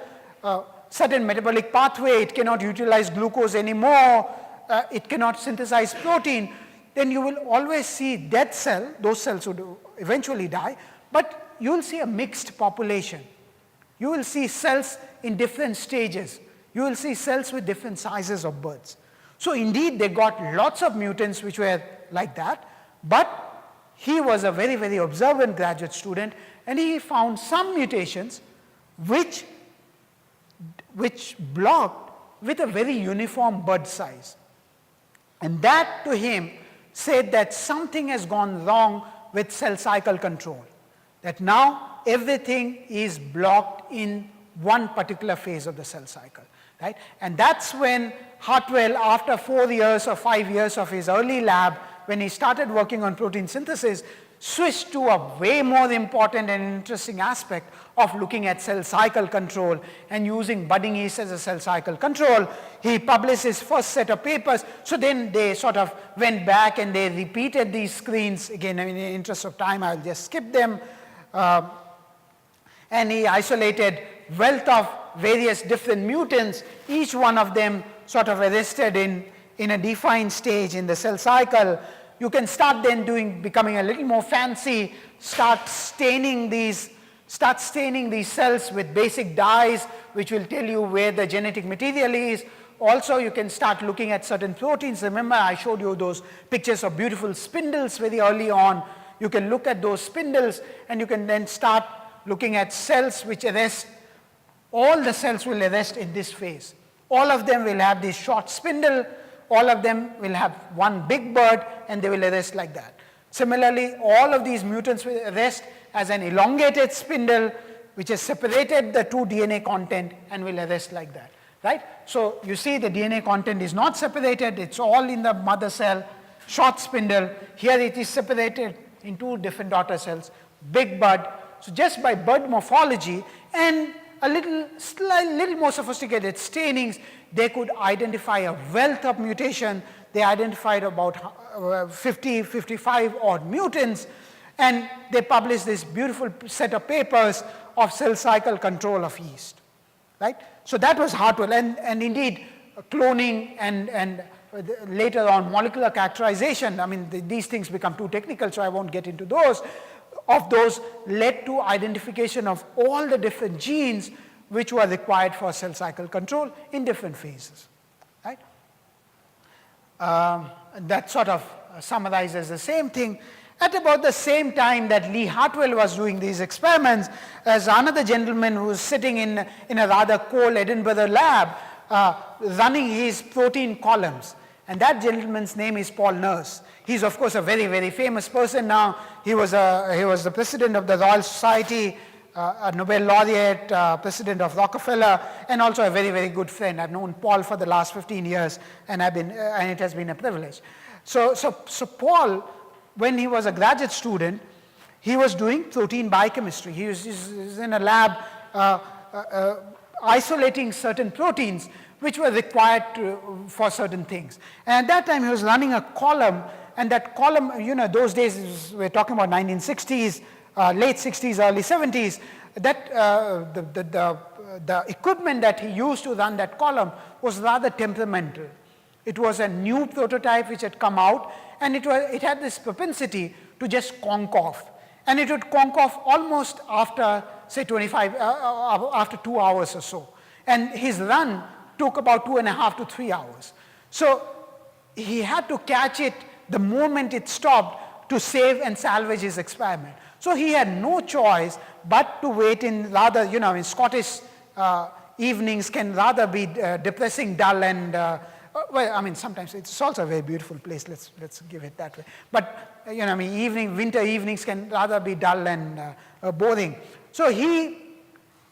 certain metabolic pathway, it cannot utilize glucose anymore, it cannot synthesize protein, then you will always see dead cell, those cells would eventually die, but you will see a mixed population. You will see cells in different stages. You will see cells with different sizes of buds. So indeed, they got lots of mutants which were like that, but he was a very observant graduate student, and he found some mutations which blocked with a very uniform bud size. And that to him said that something has gone wrong with cell cycle control, that now everything is blocked in one particular phase of the cell cycle, right? And that's when Hartwell, after 4 years or 5 years of his early lab, when he started working on protein synthesis, switched to a way more important and interesting aspect of looking at cell cycle control and using budding yeast as a cell cycle control. He published his first set of papers. So then they sort of went back and they repeated these screens. Again, in the interest of time, I'll just skip them. And he isolated wealth of various different mutants, each one of them sort of arrested in a defined stage in the cell cycle. You can start then becoming a little more fancy, start staining these cells with basic dyes, which will tell you where the genetic material is. Also, you can start looking at certain proteins. Remember, I showed you those pictures of beautiful spindles very early on. You can look at those spindles, and you can then start looking at cells which arrest. All the cells will arrest in this phase. All of them will have this short spindle. All of them will have one big bud, and they will arrest like that. Similarly, all of these mutants will arrest as an elongated spindle, which has separated the two DNA content and will arrest like that, right? So you see the DNA content is not separated. It's all in the mother cell, short spindle. Here it is separated in two different daughter cells, big bud. So just by bud morphology and a little more sophisticated stainings, they could identify a wealth of mutation. They identified about 55 odd mutants, and they published this beautiful set of papers of cell cycle control of yeast, right? So that was Hartwell, and indeed cloning and later on molecular characterization. I mean, these things become too technical, so I won't get into those. Of those led to identification of all the different genes which were required for cell cycle control in different phases, right? That sort of summarizes the same thing. At about the same time that Lee Hartwell was doing these experiments, as another gentleman who was sitting in a rather cold Edinburgh lab running his protein columns. And that gentleman's name is Paul Nurse. He's of course a very, very famous person now. He was the president of the Royal Society, a Nobel laureate, president of Rockefeller, and also a very, very good friend. I've known Paul for the last 15 years, and it has been a privilege. So Paul, when he was a graduate student, he was doing protein biochemistry. He was in a lab isolating certain proteins which were required for certain things. And at that time, he was running a column, and that column, those days, we're talking about 1960s, late 60s, early 70s, that the equipment that he used to run that column was rather temperamental. It was a new prototype which had come out, and it had this propensity to just conk off. And it would conk off almost after, say, after 2 hours or so. And his run took about 2.5 to 3 hours. So he had to catch it the moment it stopped to save and salvage his experiment. So he had no choice but to wait in rather, in Scottish evenings can rather be depressing, dull, and sometimes it's also a very beautiful place. Let's give it that way. But winter evenings can rather be dull and boring. So he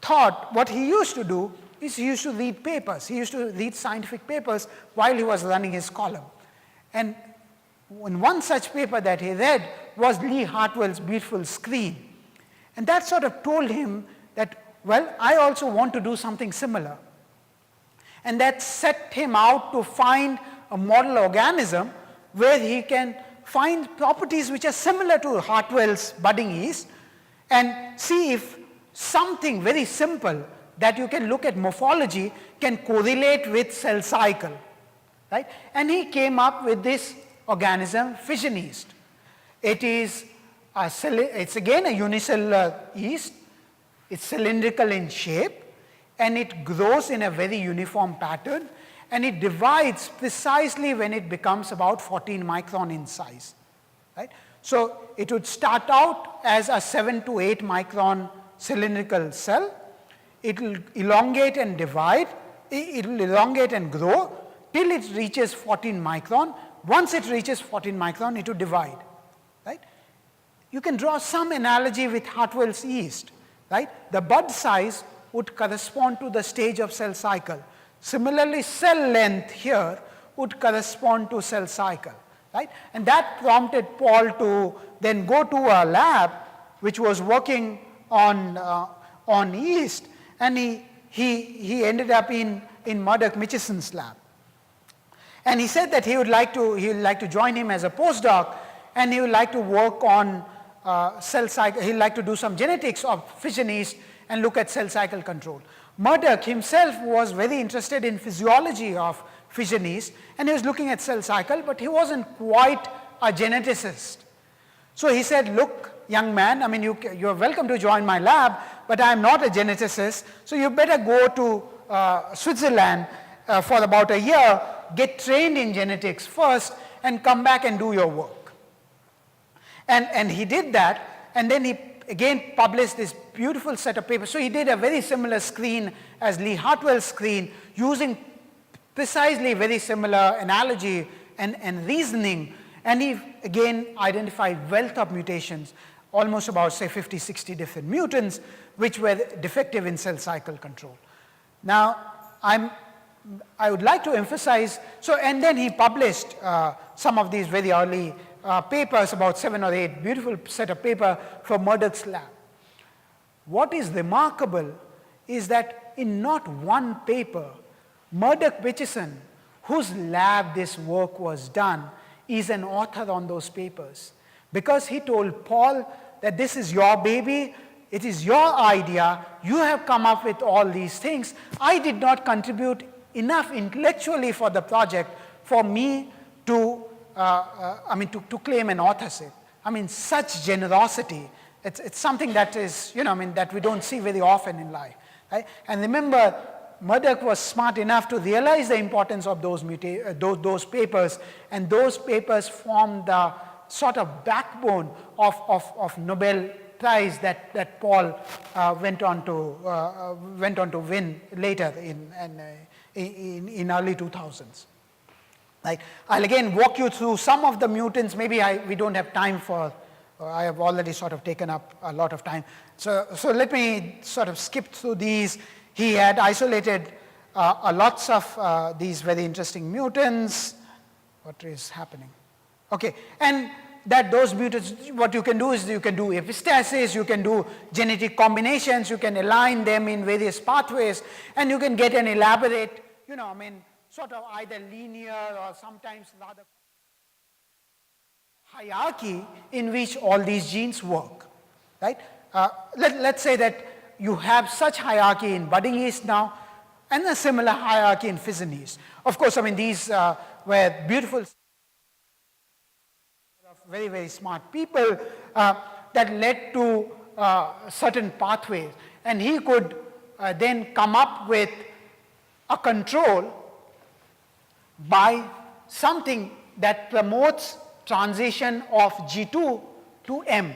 thought what he used to do is he used to read papers. He used to read scientific papers while he was running his column. And one such paper that he read was Lee Hartwell's beautiful Screen. And that sort of told him that, well, I also want to do something similar. And that set him out to find a model organism where he can find properties which are similar to Hartwell's budding yeast and see if something very simple that you can look at morphology can correlate with cell cycle, right? And he came up with this organism, fission yeast. It's again a unicellular yeast. It's cylindrical in shape, and it grows in a very uniform pattern, and it divides precisely when it becomes about 14 micron in size, right? So it would start out as a 7 to 8 micron cylindrical cell. It will elongate and divide, it will elongate and grow till it reaches 14 micron. Once it reaches 14 micron, it will divide, right? You can draw some analogy with Hartwell's yeast, right? The bud size would correspond to the stage of cell cycle. Similarly, cell length here would correspond to cell cycle, right? And that prompted Paul to then go to a lab which was working on yeast, and he ended up in Murdoch Mitchison's lab. And he said that he would like to join him as a postdoc, and he would like to work on cell cycle. He'd like to do some genetics of fission yeast and look at cell cycle control. Murdoch himself was very interested in physiology of fission yeast, and he was looking at cell cycle, but he wasn't quite a geneticist. So he said, look, young man, you're welcome to join my lab, but I'm not a geneticist, so you better go to Switzerland for about a year, get trained in genetics first, and come back and do your work. And he did that, and then he again published this beautiful set of papers. So he did a very similar screen as Lee Hartwell's screen, using precisely very similar analogy and reasoning, and he again identified wealth of mutations, almost about, say, 50, 60 different mutants, which were defective in cell cycle control. Now, I would like to emphasize, and then he published some of these very early papers, about 7 or 8, beautiful set of paper from Murdoch's lab. What is remarkable is that in not one paper, Murdoch Mitchison, whose lab this work was done, is an author on those papers. Because he told Paul that this is your baby, it is your idea, you have come up with all these things. I did not contribute enough intellectually for the project for me to claim an authorship. Such generosity, it's something that is, that we don't see very often in life. Right? And remember, Murdoch was smart enough to realize the importance of those papers, and those papers formed the sort of backbone of Nobel Prize that Paul went on to win later in early 2000s. Right? I'll again walk you through some of the mutants. Maybe we don't have time for, I have already sort of taken up a lot of time. So let me sort of skip through these. He had isolated lots of these very interesting mutants. What is happening? Okay, and that those mutants, what you can do is you can do epistasis, you can do genetic combinations, you can align them in various pathways, and you can get an elaborate, sort of either linear or sometimes rather hierarchy in which all these genes work, right? Let's say that you have such hierarchy in budding yeast now, and a similar hierarchy in fission yeast. Of course, these were beautiful, very, very smart people that led to certain pathways. And he could then come up with a control by something that promotes transition of G2 to M.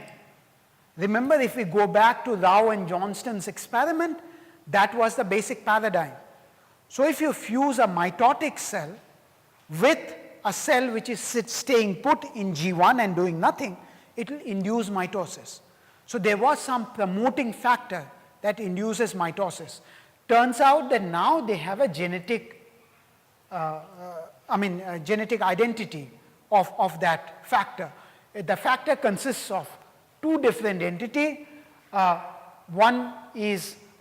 Remember, if we go back to Rao and Johnston's experiment, that was the basic paradigm. So if you fuse a mitotic cell with a cell which is staying put in G1 and doing nothing, it will induce mitosis. So there was some promoting factor that induces mitosis. Turns out that now they have a genetic, genetic identity of that factor. The factor consists of two different entities. One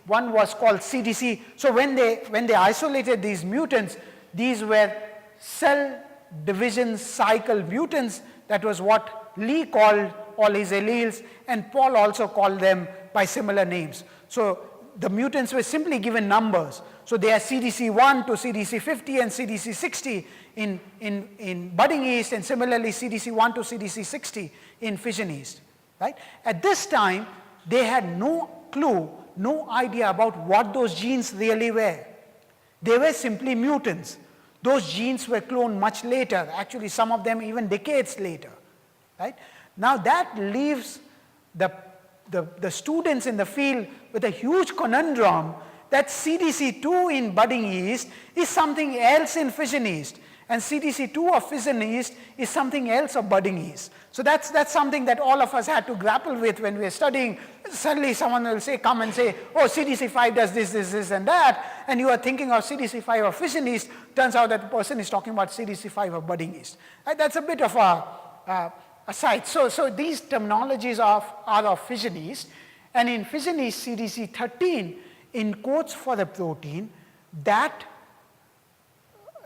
was called CDC. So when they isolated these mutants, these were cell division cycle mutants. That was what Lee called all his alleles, and Paul also called them by similar names. So the mutants were simply given numbers. So they are CDC1 to CDC50 and CDC60 in budding yeast, and similarly CDC1 to CDC60 in fission yeast. Right? At this time, they had no clue, no idea about what those genes really were. They were simply mutants. Those genes were cloned much later, actually some of them even decades later. Right? Now that leaves the students in the field with a huge conundrum that CDC2 in budding yeast is something else in fission yeast, and CDC2 of fission yeast is something else of budding yeast. So that's something that all of us had to grapple with when we are studying. Suddenly someone will come and say, oh, CDC5 does this, and that, and you are thinking of CDC5 of fission yeast. Turns out that the person is talking about CDC5 of budding yeast. Right? That's a bit of a aside. So these terminologies are of fission yeast, and in fission yeast CDC13 encodes for the protein that,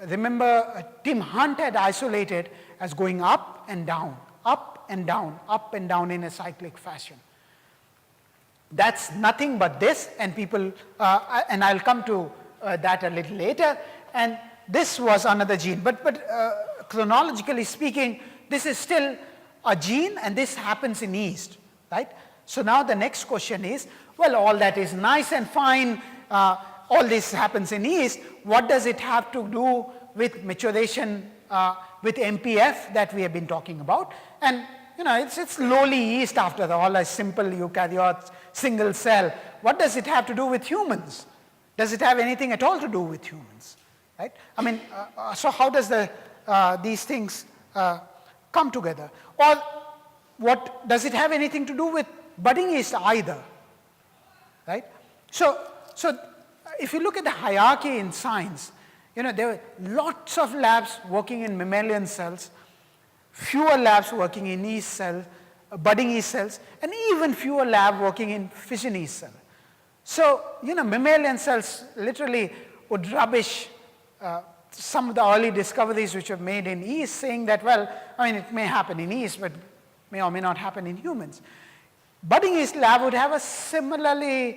remember, Tim Hunt had isolated as going up and down, up and down, up and down in a cyclic fashion. That's nothing but this, and people, and I'll come to that a little later, and this was another gene. But chronologically speaking, this is still a gene, and this happens in yeast, right? So now the next question is, well, all that is nice and fine, all this happens in yeast, what does it have to do with maturation, with MPF that we have been talking about? And it's lowly yeast after all, a simple eukaryote, single cell. What does it have to do with humans? Does it have anything at all to do with humans? Right? So how does these things come together? Or what does it have anything to do with budding yeast either? Right? So if you look at the hierarchy in science, there were lots of labs working in mammalian cells, fewer labs working in yeast cells, budding yeast cells, and even fewer labs working in fission yeast cells. So, mammalian cells literally would rubbish some of the early discoveries which were made in yeast, saying that, well, it may happen in yeast, but may or may not happen in humans. Budding yeast lab would have a similar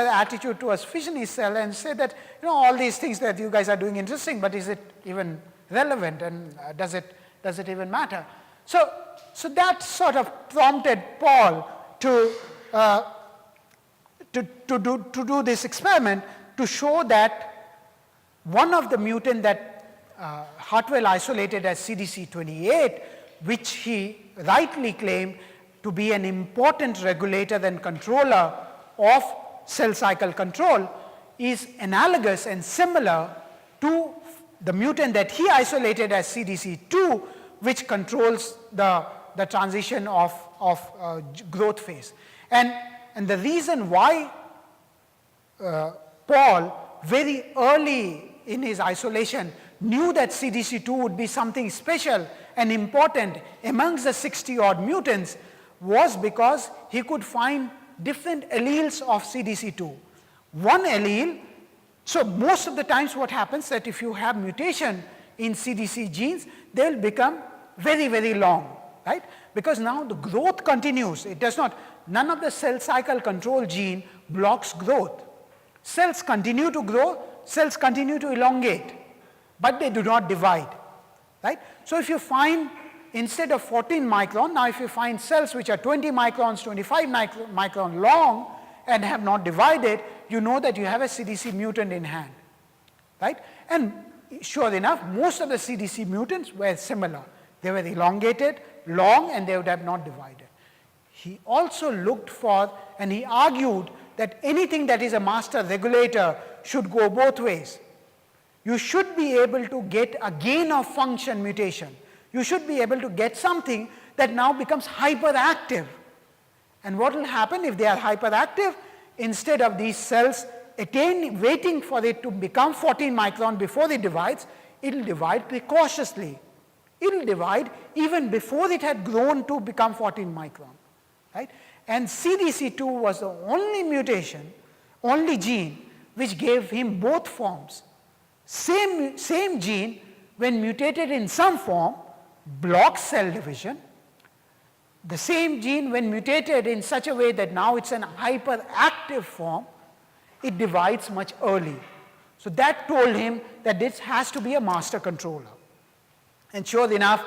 attitude towards fission yeast cell and say that, all these things that you guys are doing interesting, but is it even relevant, and does it even matter? So that sort of prompted Paul to do this experiment to show that one of the mutant that Hartwell isolated as CDC28, which he rightly claimed to be an important regulator and controller of cell cycle control, is analogous and similar to the mutant that he isolated as CDC2, which controls the transition of growth phase. And the reason why Paul, very early in his isolation, knew that CDC2 would be something special and important amongst the 60-odd mutants was because he could find different alleles of CDC2. One allele, so most of the times what happens that if you have mutation in CDC genes, they'll become very, very long, right? Because now the growth continues. It does not, none of the cell cycle control gene blocks growth. Cells continue to grow, cells continue to elongate, but they do not divide, right? So if you find, instead of 14 micron, now if you find cells which are 20 microns, 25 micron long and have not divided, you know that you have a CDC mutant in hand, right? And sure enough, most of the CDC mutants were similar. They were elongated, long, and they would have not divided. He also looked for, and he argued that anything that is a master regulator should go both ways. You should be able to get a gain of function mutation. You should be able to get something that now becomes hyperactive. And what will happen if they are hyperactive? Instead of these cells waiting for it to become 14 micron before it divides, it will divide precautiously. It will divide even before it had grown to become 14 micron, right? And CDC2 was the only mutation, only gene, which gave him both forms. Same gene, when mutated in some form, blocks cell division. The same gene, when mutated in such a way that now it's an hyperactive form, it divides much early. So that told him that this has to be a master controller. And sure enough,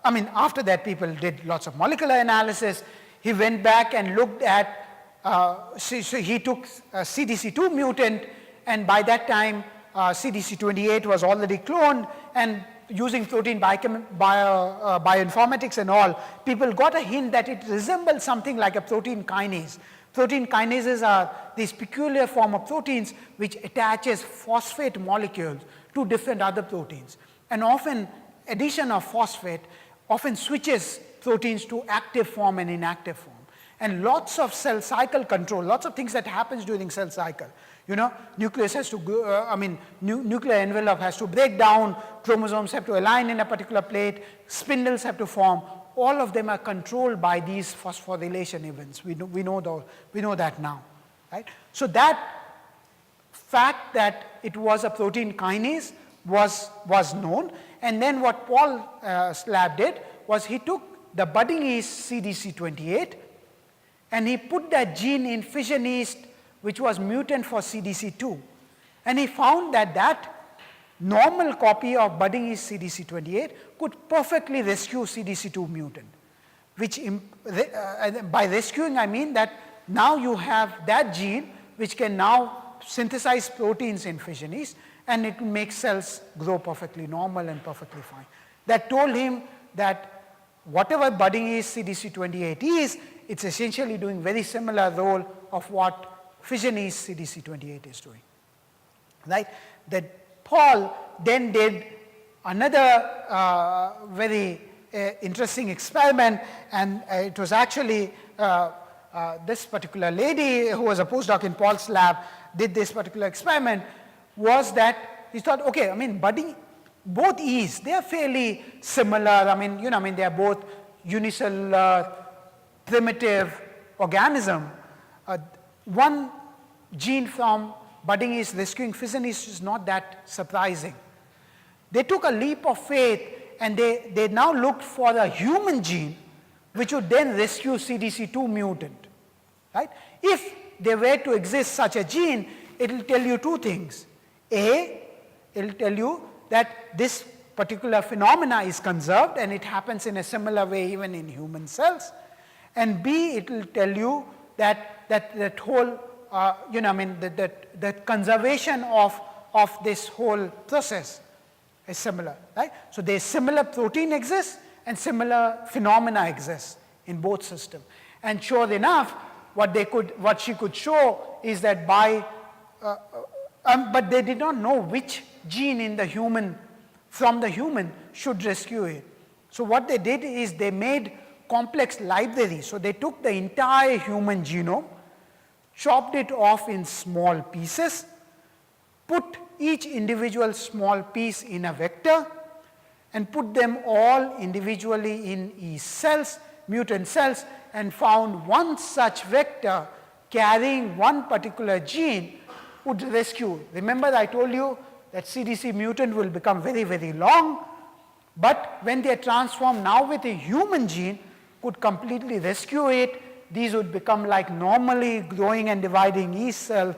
after that people did lots of molecular analysis. He went back and looked at, so he took CDC2 mutant, and by that time CDC28 was already cloned, and using protein bioinformatics and all, people got a hint that it resembles something like a protein kinase. Protein kinases are these peculiar form of proteins which attaches phosphate molecules to different other proteins. And often addition of phosphate often switches proteins to active form and inactive form. And lots of cell cycle control, lots of things that happens during cell cycle. You know, nucleus has to go, nuclear envelope has to break down, chromosomes have to align in a particular plate, spindles have to form. All of them are controlled by these phosphorylation events. We know that now, right? So that fact that it was a protein kinase was known. And then what Paul's lab did was he took the budding yeast CDC28 and he put that gene in fission yeast, which was mutant for CDC2. And he found that that normal copy of budding yeast CDC28 could perfectly rescue CDC2 mutant. Which by rescuing I mean that now you have that gene which can now synthesize proteins in fission yeast, and it makes cells grow perfectly normal and perfectly fine. That told him that whatever budding yeast CDC28 is, it's essentially doing very similar role of what fission yeast CDC28 is doing, right? That Paul then did another very interesting experiment, and it was actually this particular lady who was a postdoc in Paul's lab did this particular experiment, was that he thought, okay, budding, both yeasts, they are fairly similar. They are both unicellular, primitive organism. One gene from budding yeast rescuing fission yeast is not that surprising. They took a leap of faith and they now looked for a human gene which would then rescue CDC2 mutant, right? If there were to exist such a gene, it will tell you two things. A, it will tell you that this particular phenomena is conserved and it happens in a similar way even in human cells. And B, it will tell you that whole, that conservation of this whole process is similar, right? So there's similar protein exists and similar phenomena exists in both systems. And sure enough, what she could show is that by, but they did not know which gene in the human, from the human, should rescue it. So what they did is they made complex libraries. So they took the entire human genome, chopped it off in small pieces, put each individual small piece in a vector, and put them all individually in yeast cells, mutant cells, and found one such vector carrying one particular gene would rescue. Remember I told you that CDC mutant will become very, very long, but when they are transformed now with a human gene, could completely rescue it. These would become like normally growing and dividing yeast cell,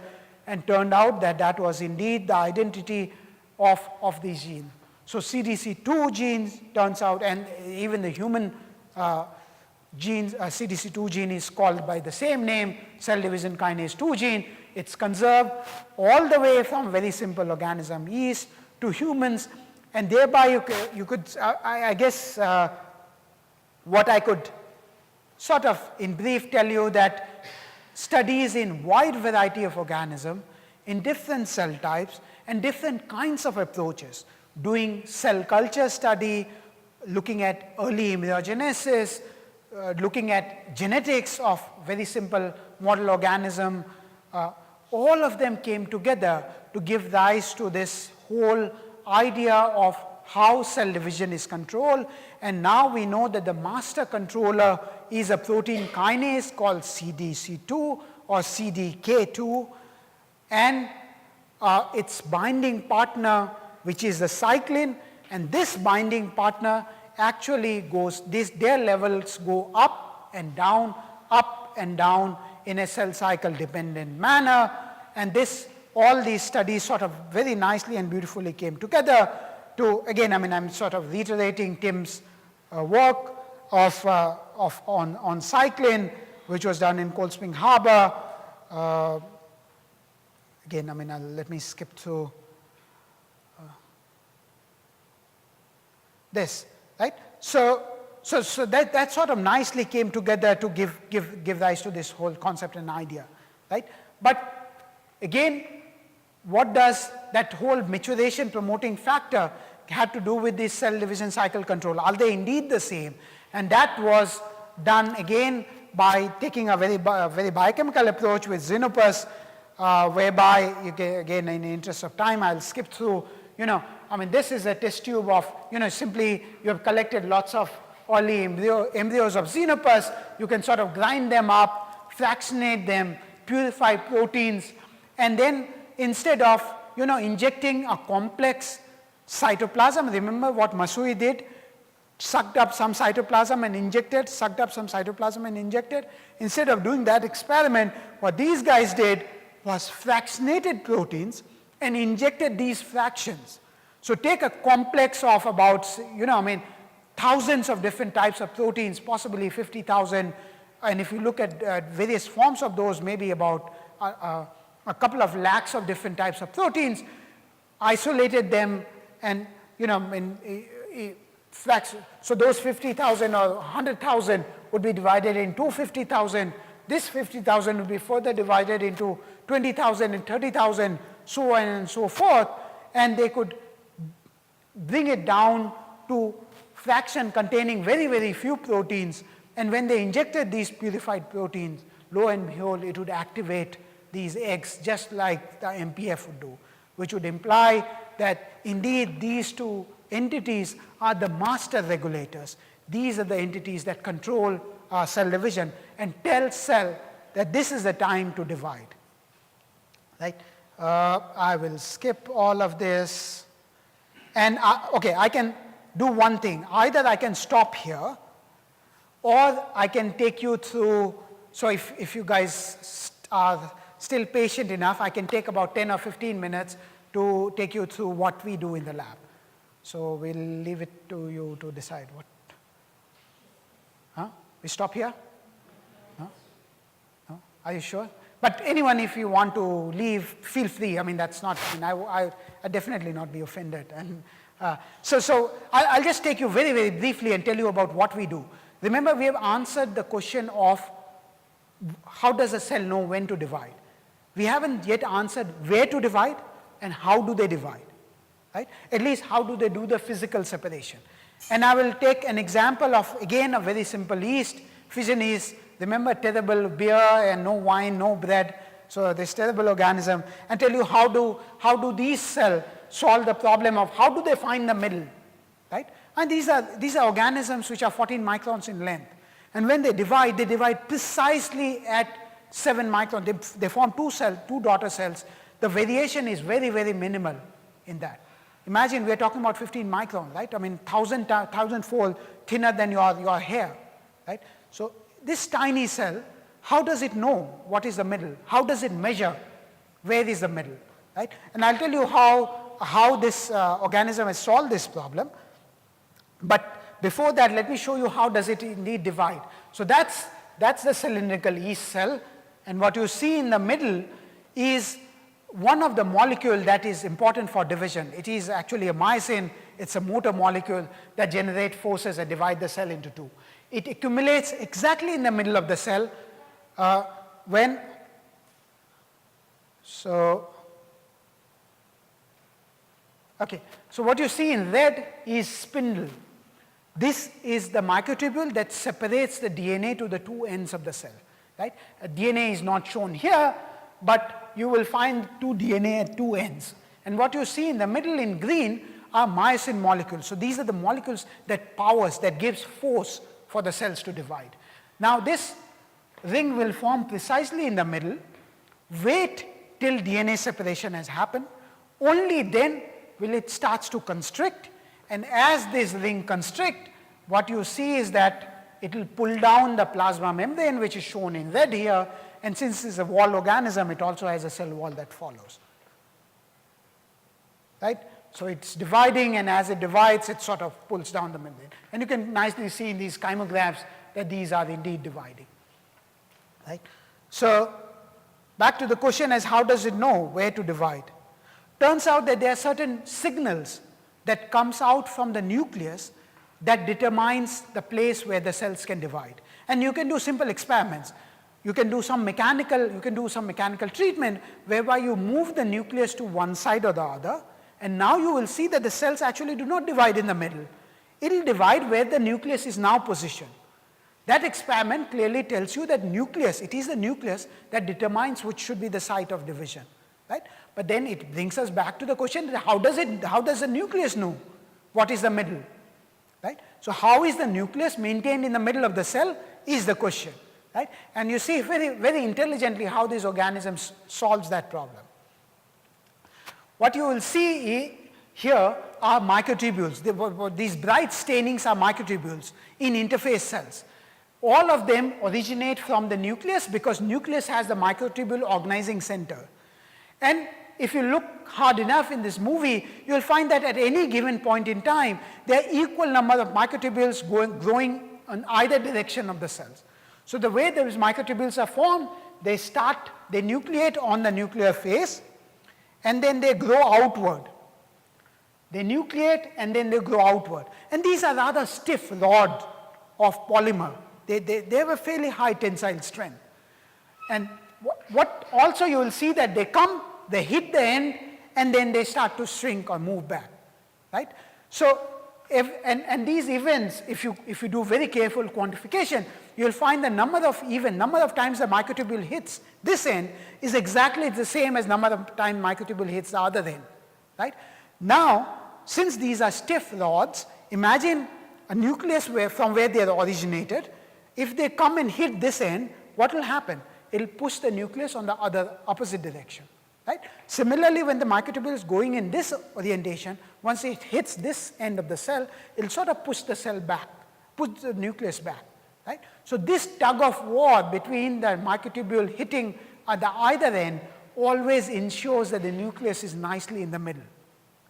and turned out that that was indeed the identity of these genes. So CDC2 genes turns out, and even the human genes, CDC2 gene is called by the same name, cell division kinase 2 gene. It's conserved all the way from very simple organism, yeast, to humans, and thereby you could I guess what I could sort of in brief tell you that studies in wide variety of organisms in different cell types and different kinds of approaches, doing cell culture study, looking at early embryogenesis, looking at genetics of very simple model organism, all of them came together to give rise to this whole idea of how cell division is controlled. And now we know that the master controller is a protein kinase called CDC2 or CDK2, and its binding partner, which is the cyclin, and this binding partner actually goes, their levels go up and down in a cell cycle dependent manner, and all these studies sort of very nicely and beautifully came together to, again, I mean, I'm sort of reiterating Tim's work on cyclin, which was done in Cold Spring Harbor. Again, I mean, let me skip through this, right? So that sort of nicely came together to give rise to this whole concept and idea, right? But again, what does that whole maturation promoting factor have to do with this cell division cycle control? Are they indeed the same? And that was done again by taking a very biochemical approach with xenopus, whereby, again, in the interest of time, I'll skip through, I mean, this is a test tube of, simply you have collected lots of early embryos of xenopus, you can sort of grind them up, fractionate them, purify proteins, and then instead of, injecting a complex cytoplasm, remember what Masui did? Sucked up some cytoplasm and injected, sucked up some cytoplasm and injected. Instead of doing that experiment, what these guys did was fractionated proteins and injected these fractions. So take a complex of about, thousands of different types of proteins, possibly 50,000, and if you look at various forms of those, maybe about a couple of lakhs of different types of proteins, isolated them, and so those 50,000 or 100,000 would be divided into 50,000. This 50,000 would be further divided into 20,000 and 30,000, so on and so forth, and they could bring it down to fraction containing very, very few proteins, and when they injected these purified proteins, lo and behold, it would activate these eggs just like the MPF would do, which would imply that indeed these two entities are the master regulators. These are the entities that control cell division and tell cell that this is the time to divide. Right? I will skip all of this. And okay, I can do one thing. Either I can stop here, or I can take you through. So if you guys are still patient enough, I can take about 10 or 15 minutes to take you through what we do in the lab. So we'll leave it to you to decide what. Huh? We stop here? No? No? Are you sure? But anyone, if you want to leave, feel free. I mean, that's not, I'd definitely not be offended. And so I'll just take you very, very briefly and tell you about what we do. Remember, we have answered the question of how does a cell know when to divide. We haven't yet answered where to divide and how do they divide. right? At least how do they do the physical separation? And I will take an example of, again, a very simple yeast. Fission yeast, remember, terrible beer and no wine, no bread. So this terrible organism, and tell you how do these cells solve the problem of how do they find the middle, right? And these are organisms which are 14 microns in length. And when they divide precisely at 7 microns. They form two daughter cells. The variation is very, very minimal in that. Imagine we're talking about 15 microns, right? I mean, thousandfold thinner than your hair, right? So this tiny cell, how does it know what is the middle? How does it measure where is the middle, right? And I'll tell you how this organism has solved this problem. But before that, let me show you how does it indeed divide. So that's the cylindrical yeast cell, and what you see in the middle is one of the molecules that is important for division. It is actually a myosin. It's a motor molecule that generates forces and divide the cell into two. It accumulates exactly in the middle of the cell so what you see in red is spindle. This is the microtubule that separates the DNA to the two ends of the cell, right? DNA is not shown here, but you will find two DNA at two ends. And what you see in the middle in green are myosin molecules. So these are the molecules that gives force for the cells to divide. Now this ring will form precisely in the middle. Wait till DNA separation has happened. Only then will it starts to constrict. And as this ring constrict, what you see is that it will pull down the plasma membrane, which is shown in red here. And since it's a wall organism, it also has a cell wall that follows. Right? So it's dividing, and as it divides, it sort of pulls down the membrane. And you can nicely see in these chymographs that these are indeed dividing. Right? So back to the question as how does it know where to divide? Turns out that there are certain signals that comes out from the nucleus that determines the place where the cells can divide. And you can do simple experiments. You can do some mechanical treatment whereby you move the nucleus to one side or the other, and now you will see that the cells actually do not divide in the middle. It will divide where the nucleus is now positioned. That experiment clearly tells you that it is the nucleus that determines which should be the site of division. Right? But then it brings us back to the question, how does the nucleus know what is the middle? Right? So how is the nucleus maintained in the middle of the cell is the question. Right? And you see very, very intelligently how this organism solves that problem. What you will see here are microtubules. These bright stainings are microtubules in interface cells. All of them originate from the nucleus because nucleus has the microtubule organizing center. And if you look hard enough in this movie, you'll find that at any given point in time, there are equal number of microtubules growing in either direction of the cells. So the way those microtubules are formed, they nucleate on the nuclear face, and then they grow outward. They nucleate and then they grow outward. And these are rather stiff rods of polymer. They have a fairly high tensile strength. And what also you will see that they hit the end, and then they start to shrink or move back, right? So, and these events, if you do very careful quantification, you'll find the number of times the microtubule hits this end is exactly the same as number of times microtubule hits the other end, right? Now, since these are stiff rods, imagine a nucleus from where they are originated. If they come and hit this end, what will happen? It will push the nucleus on the opposite direction. Right? Similarly, when the microtubule is going in this orientation, once it hits this end of the cell, it will sort of push the cell back, push the nucleus back. Right? So this tug of war between the microtubule hitting at the either end always ensures that the nucleus is nicely in the middle.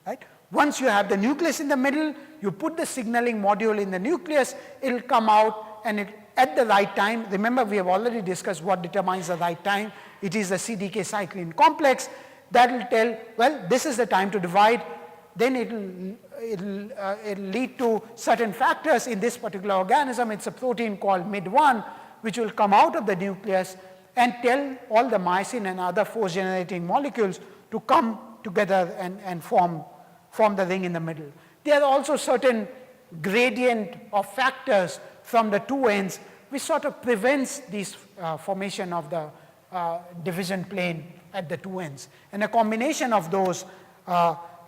Right? Once you have the nucleus in the middle, you put the signaling module in the nucleus, it will come out and at the right time. Remember, we have already discussed what determines the right time. It is the CDK cyclin complex that will tell, well, this is the time to divide. Then it'll lead to certain factors. In this particular organism, it's a protein called MID1, which will come out of the nucleus and tell all the myosin and other force-generating molecules to come together and form form the ring in the middle. There are also certain gradient of factors from the two ends which sort of prevents this formation of the division plane at the two ends. And a combination of those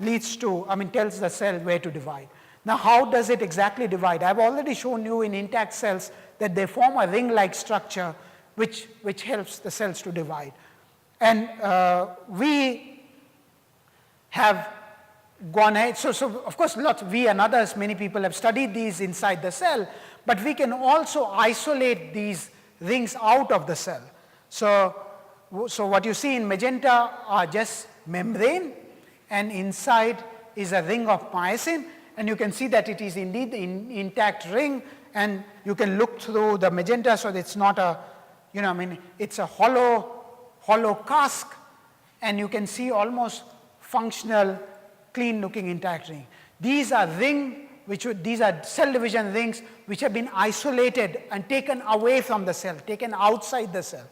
leads to, tells the cell where to divide. Now, how does it exactly divide? I've already shown you in intact cells that they form a ring-like structure which helps the cells to divide. And we have gone ahead, so of course we and others, many people have studied these inside the cell, but we can also isolate these rings out of the cell. So what you see in magenta are just membrane, and inside is a ring of myosin, and you can see that it is indeed an intact ring, and you can look through the magenta, so it's not a, it's a hollow cask, and you can see almost functional, clean-looking intact ring. These are these are cell division rings which have been isolated and taken away from the cell, taken outside the cell.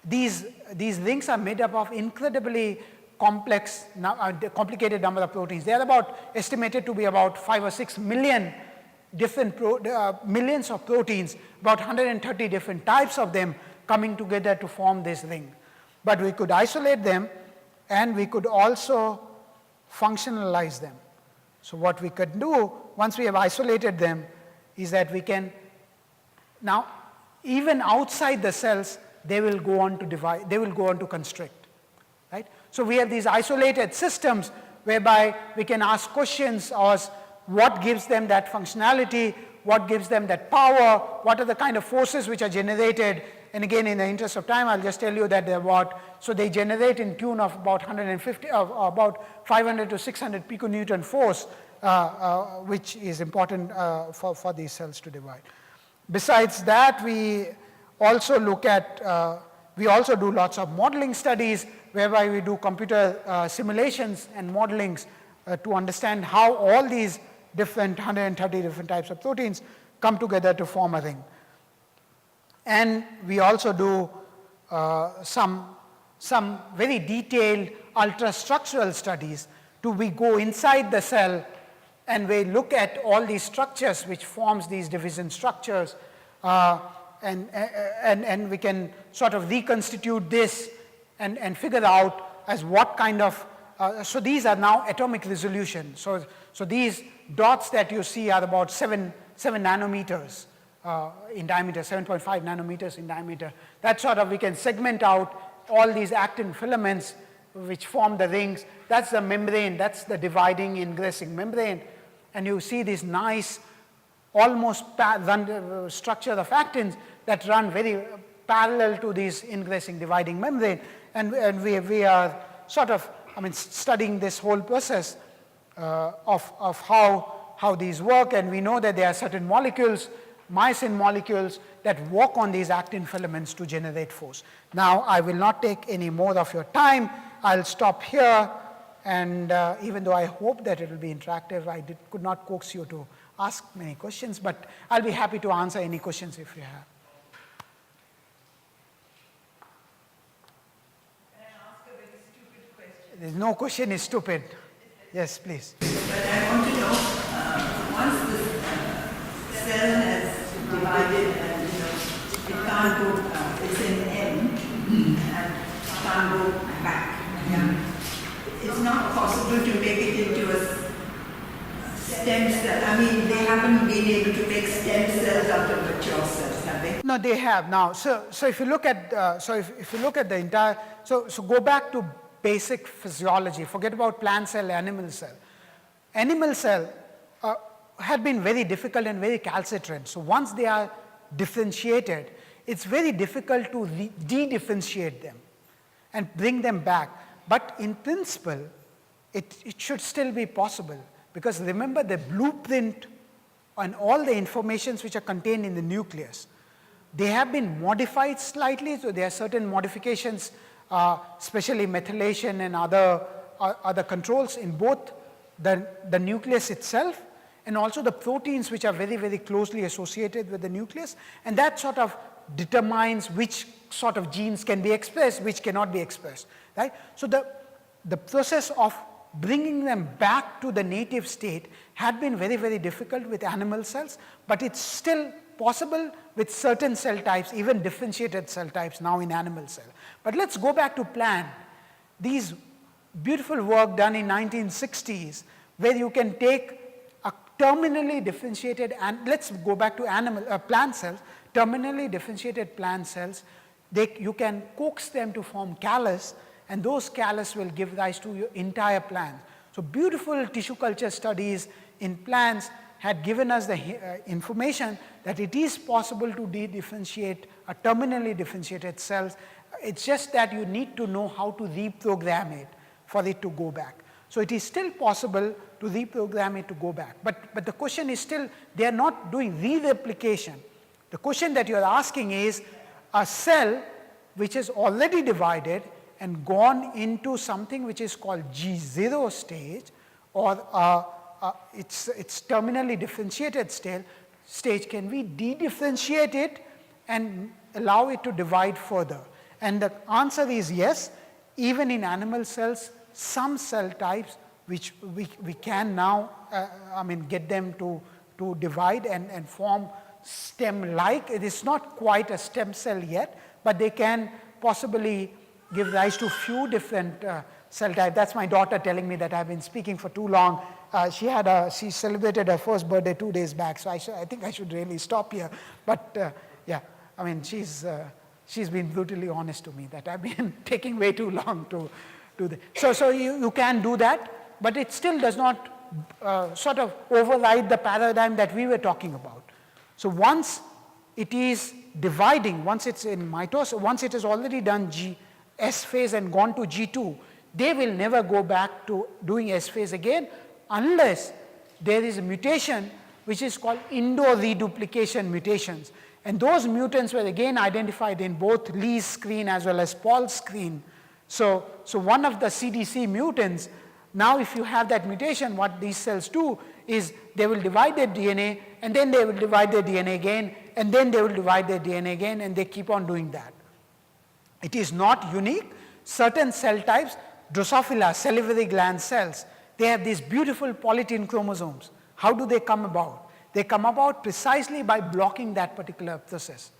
These rings are made up of incredibly complicated number of proteins. They are estimated to be about 5 or 6 million different millions of proteins, about 130 different types of them coming together to form this ring. But we could isolate them, and we could also functionalize them. So what we could do, once we have isolated them, is that we can now, even outside the cells, they will go on to divide, they will go on to constrict, right? So we have these isolated systems whereby we can ask questions as what gives them that functionality, what gives them that power, what are the kind of forces which are generated. And again, in the interest of time, I'll just tell you that so they generate in tune of about 500 to 600 piconewton force, which is important for these cells to divide. Besides that, we also look at, we also do lots of modeling studies whereby we do computer simulations and modelings to understand how all these different 130 different types of proteins come together to form a ring. And we also do some very detailed ultrastructural studies. We go inside the cell and we look at all these structures which forms these division structures, and we can sort of reconstitute this and figure out as what kind of, so these are now atomic resolution. So these dots that you see are about 7 nanometers in diameter, 7.5 nanometers in diameter. That sort of, we can segment out all these actin filaments which form the rings. That's the membrane, that's the dividing ingressing membrane. And you see this nice, almost structure of actins that run very parallel to this ingressing dividing membrane. And we are sort of, studying this whole process of how these work. And we know that there are certain molecules, myosin molecules, that walk on these actin filaments to generate force. Now, I will not take any more of your time. I'll stop here. And even though I hope that it will be interactive, I could not coax you to ask many questions, but I'll be happy to answer any questions if you have. Can I ask a very stupid question? There's no question is stupid. Yes, please. But I want to know, once the cell has divided and it can't go, it's in M and can't go back. Yeah. It's not possible to make it into a stem cell. They haven't been able to make stem cells out of mature cells, have they? No, they have now. So if you look at if you look at the entire, so go back to basic physiology. Forget about plant cell, animal cell. Animal cell had been very difficult and very calcitrant. So once they are differentiated, it's very difficult to de-differentiate them and bring them back. But in principle, it should still be possible, because remember the blueprint and all the informations which are contained in the nucleus, they have been modified slightly. So there are certain modifications, especially methylation and other controls in both the nucleus itself and also the proteins which are very, very closely associated with the nucleus. And that sort of determines which sort of genes can be expressed, which cannot be expressed, right? So the process of bringing them back to the native state had been very, very difficult with animal cells, but it's still possible with certain cell types, even differentiated cell types now in animal cell. But let's go back to plant. These beautiful work done in 1960s, where you can take a terminally differentiated, and let's go back to plant cells, terminally differentiated plant cells, you can coax them to form callus, and those callus will give rise to your entire plant. So beautiful tissue culture studies in plants had given us the information that it is possible to differentiate a terminally differentiated cells. It's just that you need to know how to reprogram it for it to go back. So it is still possible to reprogram it to go back. But the question is still, they are not doing re-replication. The question that you are asking is, a cell which is already divided and gone into something which is called G0 stage, or its terminally differentiated stage, can we de-differentiate it and allow it to divide further? And the answer is yes. Even in animal cells, some cell types which we can now get them to divide and form stem-like. It is not quite a stem cell yet, but they can possibly give rise to few different cell types. That's my daughter telling me that I've been speaking for too long. She celebrated her first birthday 2 days back, so I think I should really stop here. But yeah, I mean, she's been brutally honest to me that I've been taking way too long to do this. So you can do that, but it still does not sort of override the paradigm that we were talking about. So once it is dividing, once it's in mitosis, once it has already done S phase and gone to G2, they will never go back to doing S phase again unless there is a mutation which is called indo-reduplication mutations. And those mutants were again identified in both Lee's screen as well as Paul's screen. So one of the CDC mutants, now if you have that mutation, what these cells do is they will divide their DNA, and then they will divide their DNA again, and then they will divide their DNA again, and they keep on doing that. It is not unique. Certain cell types, Drosophila, salivary gland cells, they have these beautiful polytene chromosomes. How do they come about? They come about precisely by blocking that particular process.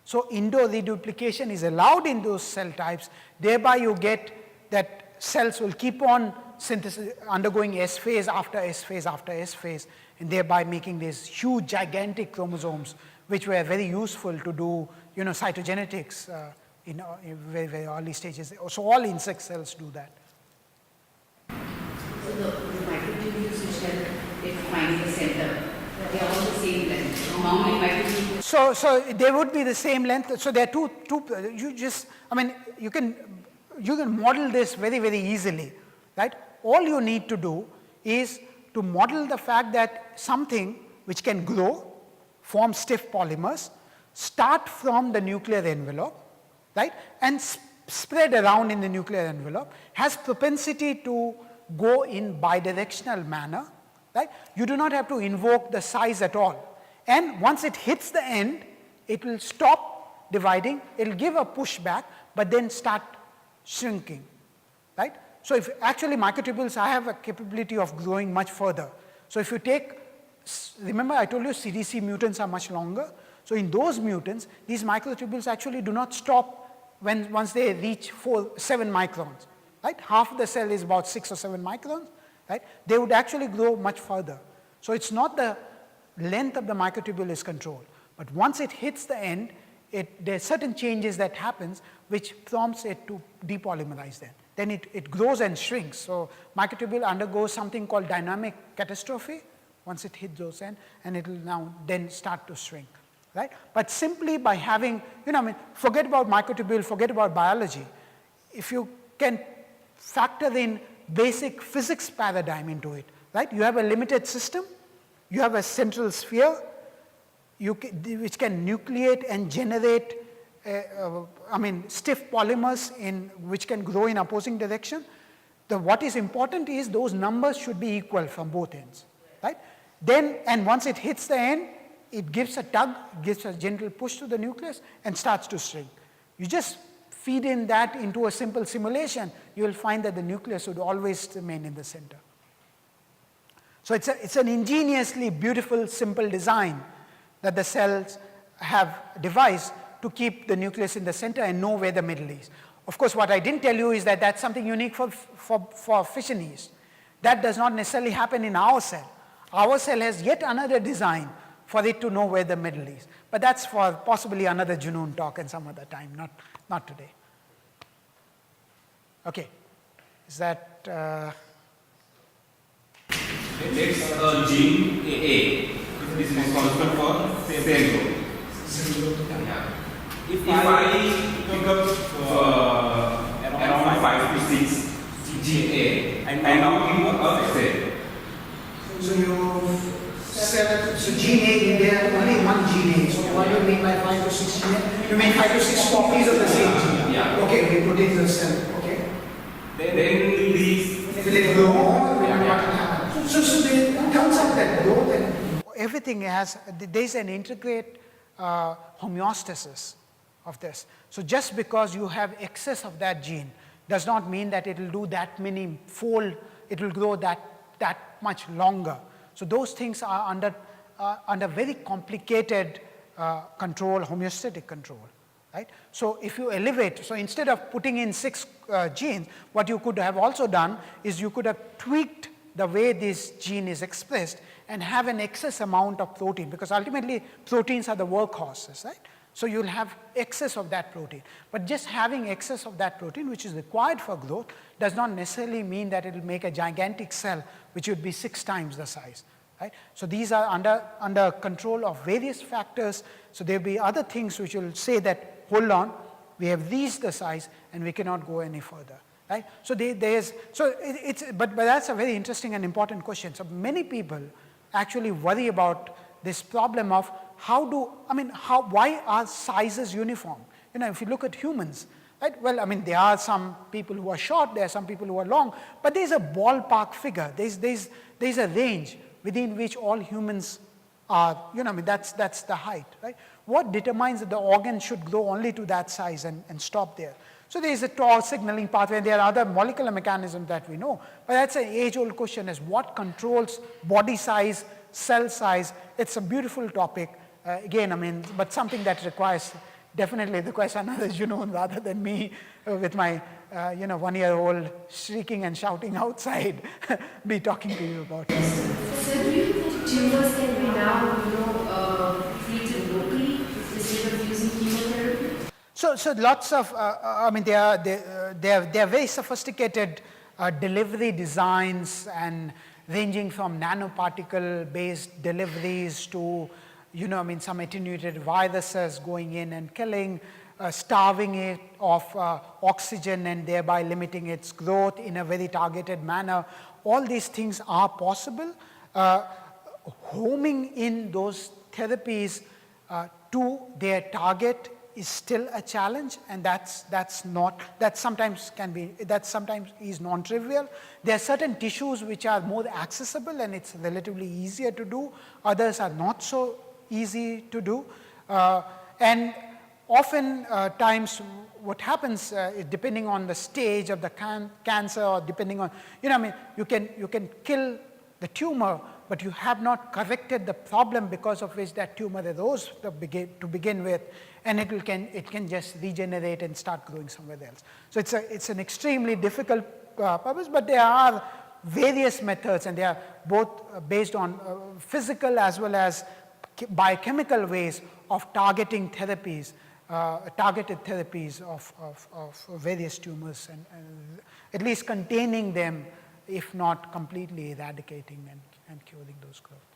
So indo-reduplication is allowed in those cell types, thereby you get that cells will keep on undergoing S phase after S phase after S phase, and thereby making these huge gigantic chromosomes, which were very useful to do cytogenetics in very, very early stages. So all insect cells do that. So the microtubules which they find in the center, they are all the same length. Normally microtubules. So they would be the same length. So there are two. You can model this very, very easily, right? All you need to do is to model the fact that something which can grow, form stiff polymers, start from the nuclear envelope, right, and spread around in the nuclear envelope, has propensity to go in bidirectional manner, right? You do not have to invoke the size at all. And once it hits the end, it will stop dividing, it will give a pushback, but then start shrinking, right? So if actually microtubules have a capability of growing much further. So if you take, remember I told you CDC mutants are much longer. So in those mutants, these microtubules actually do not stop once they reach 7 microns, right? Half the cell is about 6 or 7 microns, right? They would actually grow much further. So it's not the length of the microtubule is controlled, but once it hits the end, there are certain changes that happens which prompts it to depolymerize then. Then it grows and shrinks. So microtubule undergoes something called dynamic catastrophe once it hits those ends, and it will now then start to shrink, right? But simply by having, forget about microtubule, forget about biology. If you can factor in basic physics paradigm into it, right? You have a limited system, you have a central sphere, which can nucleate and generate stiff polymers which can grow in opposing direction. What is important is those numbers should be equal from both ends, right? Then, and once it hits the end, it gives a tug, gives a gentle push to the nucleus and starts to shrink. You just feed in that into a simple simulation, you will find that the nucleus would always remain in the center. So it's an ingeniously beautiful, simple design that the cells have devised to keep the nucleus in the center and know where the middle is. Of course, what I didn't tell you is that that's something unique for fission yeast. That does not necessarily happen in our cell. Our cell has yet another design for it to know where the middle is. But that's for possibly another Junoon talk and some other time, not today. Okay, is that... Let's gene A is responsible for cell growth. Yeah. If I pick up around 5 to 6 gene A and now give a cell. So you said, so gene A, there only one gene A. So what do you mean by 5 to 6 gene A? You mean 5 to 6 copies of the same gene? Yeah. Okay, we put in the cell. Okay. Then these will it grow or will it not happen? So it turns out that growth and everything has, there's an intricate homeostasis of this. So just because you have excess of that gene does not mean that it will do that many fold, it will grow that much longer. So those things are under very complicated control, homeostatic control, right? So if you elevate, so instead of putting in 6 genes, what you could have also done is you could have tweaked the way this gene is expressed and have an excess amount of protein, because ultimately proteins are the workhorses, right? So you'll have excess of that protein. But just having excess of that protein, which is required for growth, does not necessarily mean that it will make a gigantic cell, which would be 6 times the size, right? So these are under control of various factors. So there'll be other things which will say that, hold on, we have reached the size and we cannot go any further, right? So but that's a very interesting and important question. So many people actually worry about this problem of why are sizes uniform? You know, if you look at humans, right? Well, I mean, there are some people who are short, there are some people who are long, but there's a ballpark figure. There's a range within which all humans are, you know, I mean, that's the height, right? What determines that the organ should grow only to that size and stop there? So there is a tau signaling pathway, and there are other molecular mechanisms that we know, but that's an age-old question, is what controls body size, cell size? It's a beautiful topic. Again, I mean, but something that definitely requires another Junoon rather than me with my, 1-year-old shrieking and shouting outside, be talking to you about it. So do you think tumors can be now, treated locally instead of using chemotherapy? So lots of, they are very sophisticated delivery designs, and ranging from nanoparticle-based deliveries to, some attenuated viruses going in and killing, starving it of oxygen and thereby limiting its growth in a very targeted manner. All these things are possible. Homing in those therapies to their target is still a challenge, and that sometimes is non-trivial. There are certain tissues which are more accessible and it's relatively easier to do. Others are not so easy to do, and often times what happens depending on the stage of the cancer, or depending on, you can kill the tumor, but you have not corrected the problem because of which that tumor arose to begin with, and it can just regenerate and start growing somewhere else. So it's an extremely difficult purpose, but there are various methods, and they are both based on physical as well as biochemical ways of targeting therapies, targeted therapies of various tumors, and at least containing them, if not completely eradicating and curing those growths.